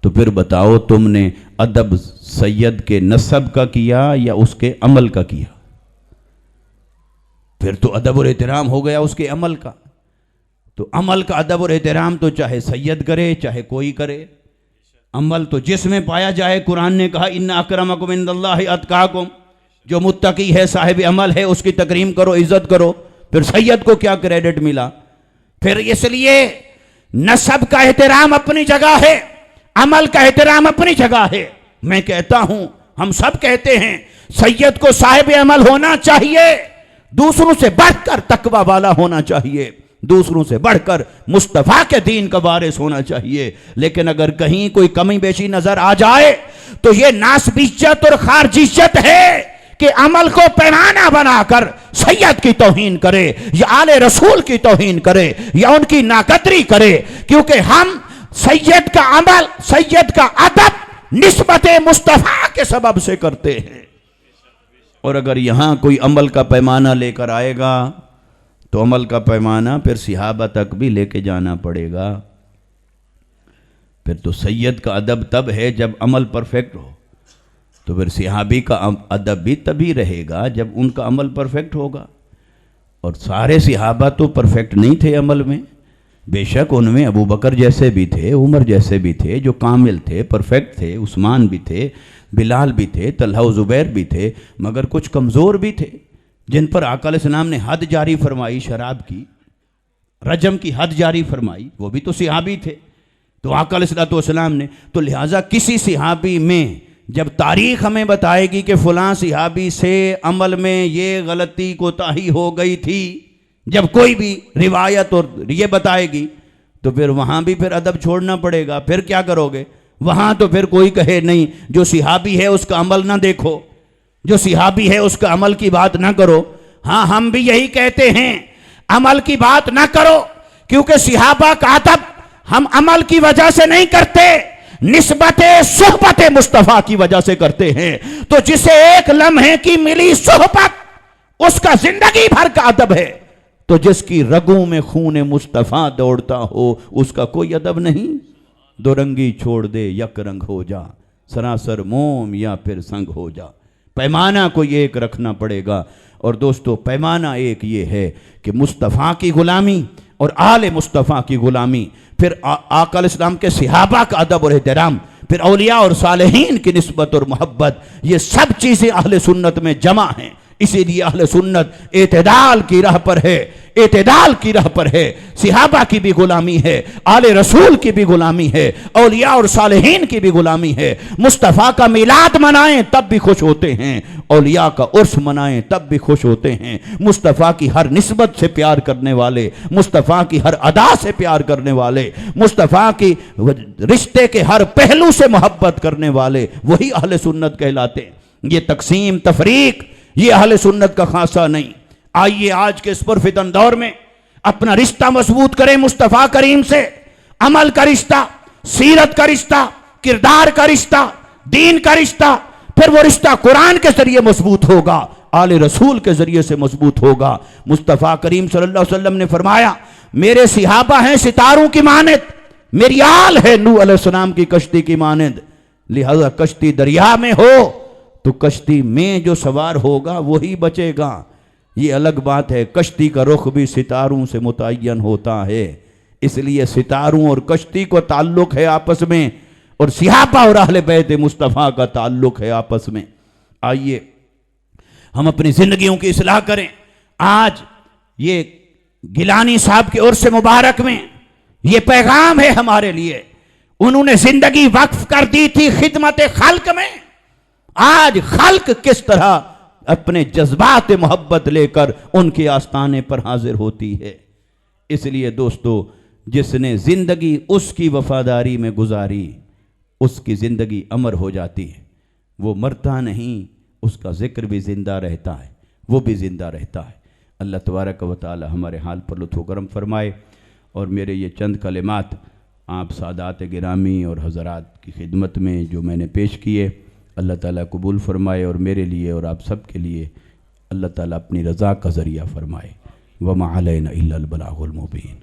तो फिर बताओ तुमने अदब सैयद के नसब का किया या उसके अमल का किया? फिर तो अदब और एहतराम हो गया उसके अमल का। तो अमल का अदब और एहतराम तो चाहे सैयद करे चाहे कोई करे, अमल तो जिसमें पाया जाए। कुरान ने कहा इन्ना अकरमकुम इंदल्लाहि अतकाकुम, जो मुत्तकी है साहिब अमल है उसकी तकरीम करो, इज्जत करो। फिर सैयद को क्या क्रेडिट मिला? फिर इसलिए नसब का एहतराम अपनी जगह है, अमल का एहतराम अपनी जगह है। मैं कहता हूं, हम सब कहते हैं सैयद को साहिब अमल होना चाहिए, दूसरों से बढ़कर तकवा वाला होना चाहिए, दूसरों से बढ़कर मुस्तफा के दीन का वारिस होना चाहिए। लेकिन अगर कहीं कोई कमी बेशी नजर आ जाए तो यह नासबियत और खारजियत है कि अमल को पैमाना बनाकर सैयद की तौहीन करे या आले रसूल की तौहीन करे या उनकी नाकदरी करे। क्योंकि हम सैयद का अमल, सैयद का अदब निस्बत मुस्तफा के सबब से करते हैं। और अगर यहां कोई अमल का पैमाना लेकर आएगा तो अमल का पैमाना फिर सिहाबा तक भी लेके जाना पड़ेगा। फिर तो सैयद का अदब तब है जब अमल परफेक्ट हो, तो फिर सिहाबी का अदब भी तभी रहेगा जब उनका अमल परफेक्ट होगा। और सारे सिहाबा तो परफेक्ट नहीं थे अमल में, बेशक उनमें अबू बकर जैसे भी थे, उमर जैसे भी थे जो कामिल थे, परफेक्ट थे, उस्मान भी थे, बिलाल भी थे, तलहा ज़ुबैर भी थे, मगर कुछ कमज़ोर भी थे जिन पर आका अलैहिस्सलाम ने हद जारी फरमाई, शराब की, रजम की हद जारी फरमाई, वो भी तो सिहाबी थे। तो आका अलैहिस्सलाम ने, तो लिहाजा किसी सिहाबी में जब तारीख हमें बताएगी कि फ़लाँ सिहाबी से अमल में ये गलती कोताही हो गई थी, जब कोई भी रिवायत और ये बताएगी, तो फिर वहाँ भी फिर अदब छोड़ना पड़ेगा। फिर क्या करोगे? वहाँ तो फिर कोई कहे नहीं, जो सिहाबी है उसका अमल ना देखो, जो सिहाबी है उसका अमल की बात ना करो। हाँ, हम भी यही कहते हैं, अमल की बात ना करो, क्योंकि सिहाबा का अदब हम अमल की वजह से नहीं करते, निस्बत सुहबत मुस्तफ़ा की वजह से करते हैं। तो जिसे एक लम्हे की मिली सुहबत, उसका जिंदगी भर का अदब है। तो जिसकी रगों में खून मुस्तफ़ा दौड़ता हो, उसका कोई अदब नहीं। दो रंगी छोड़ दे यक रंग हो जा, सरासर मोम या फिर संग हो जा। पैमाना कोई एक रखना पड़ेगा। और दोस्तों, पैमाना एक ये है कि मुस्तफ़ा की गुलामी और आले मुस्तफ़ा की गुलामी, फिर आका अलैहिस्सलाम के सिहाबा का अदब और एहतराम, फिर औलिया और सालेहीन की निस्बत और मोहब्बत, ये सब चीज़ें अहले सुन्नत में जमा हैं। इसीलिए अहले सुन्नत एतदाल की राह पर है, एतदाल की राह पर है। सिहाबा की भी गुलामी है, आले रसूल की भी गुलामी है, औलिया और सालेहीन की भी गुलामी है। मुस्तफ़ा का मिलाद मनाएं तब भी खुश होते हैं, औलिया का उर्स मनाएं तब भी खुश होते हैं। मुस्तफ़ा की हर निस्बत से प्यार करने वाले, मुस्तफ़ा की हर अदा से प्यार करने वाले, मुस्तफ़ा की रिश्ते के हर पहलू से मोहब्बत करने वाले, वही अहले सुन्नत कहलाते हैं। ये तकसीम तफरीक ये अहले सुन्नत का खासा नहीं। आइए आज के इस पुरफितन दौर में अपना रिश्ता मजबूत करें मुस्तफ़ा करीम से। अमल का रिश्ता, सीरत का रिश्ता, किरदार का रिश्ता, दीन का रिश्ता, फिर वो रिश्ता कुरान के जरिए मजबूत होगा, आले रसूल के जरिए से मजबूत होगा। मुस्तफ़ा करीम सल्लल्लाहु अलैहि वसल्लम ने फरमाया, मेरे सिहाबा हैं सितारों की मानद, मेरी आल है नूह अलैहिस्सलाम की कश्ती की मानद। लिहाजा कश्ती दरिया में हो तो कश्ती में जो सवार होगा वही बचेगा। ये अलग बात है, कश्ती का रुख भी सितारों से मुतय्यन होता है, इसलिए सितारों और कश्ती को ताल्लुक है आपस में, और सिहाबा और अहले बैत मुस्तफ़ा का ताल्लुक है आपस में। आइए हम अपनी जिंदगियों की इस्लाह करें। आज ये गिलानी साहब के उर्स मुबारक में ये पैगाम है हमारे लिए। उन्होंने जिंदगी वक्फ कर दी थी खिदमत खल्क में। आज खल्क किस तरह अपने जज्बात मोहब्बत लेकर उनके आस्थाने पर हाजिर होती है। इसलिए दोस्तों, जिसने जिंदगी उसकी वफादारी में गुजारी उसकी जिंदगी अमर हो जाती है। वो मरता नहीं, उसका जिक्र भी जिंदा रहता है, वो भी जिंदा रहता है। अल्लाह तबारक व तआला हमारे हाल पर लुत्फ़ करम फरमाए। और मेरे ये चंद कलिमात आप सादात गिरामी और हज़रात की खिदमत में जो मैंने पेश किए, अल्लाह ताला कबूल फरमाए और मेरे लिए और आप सब के लिए अल्लाह ताला अपनी रज़ा का ज़रिया फरमाए। वमा अलैना इल्लल बलागुल मुबीन।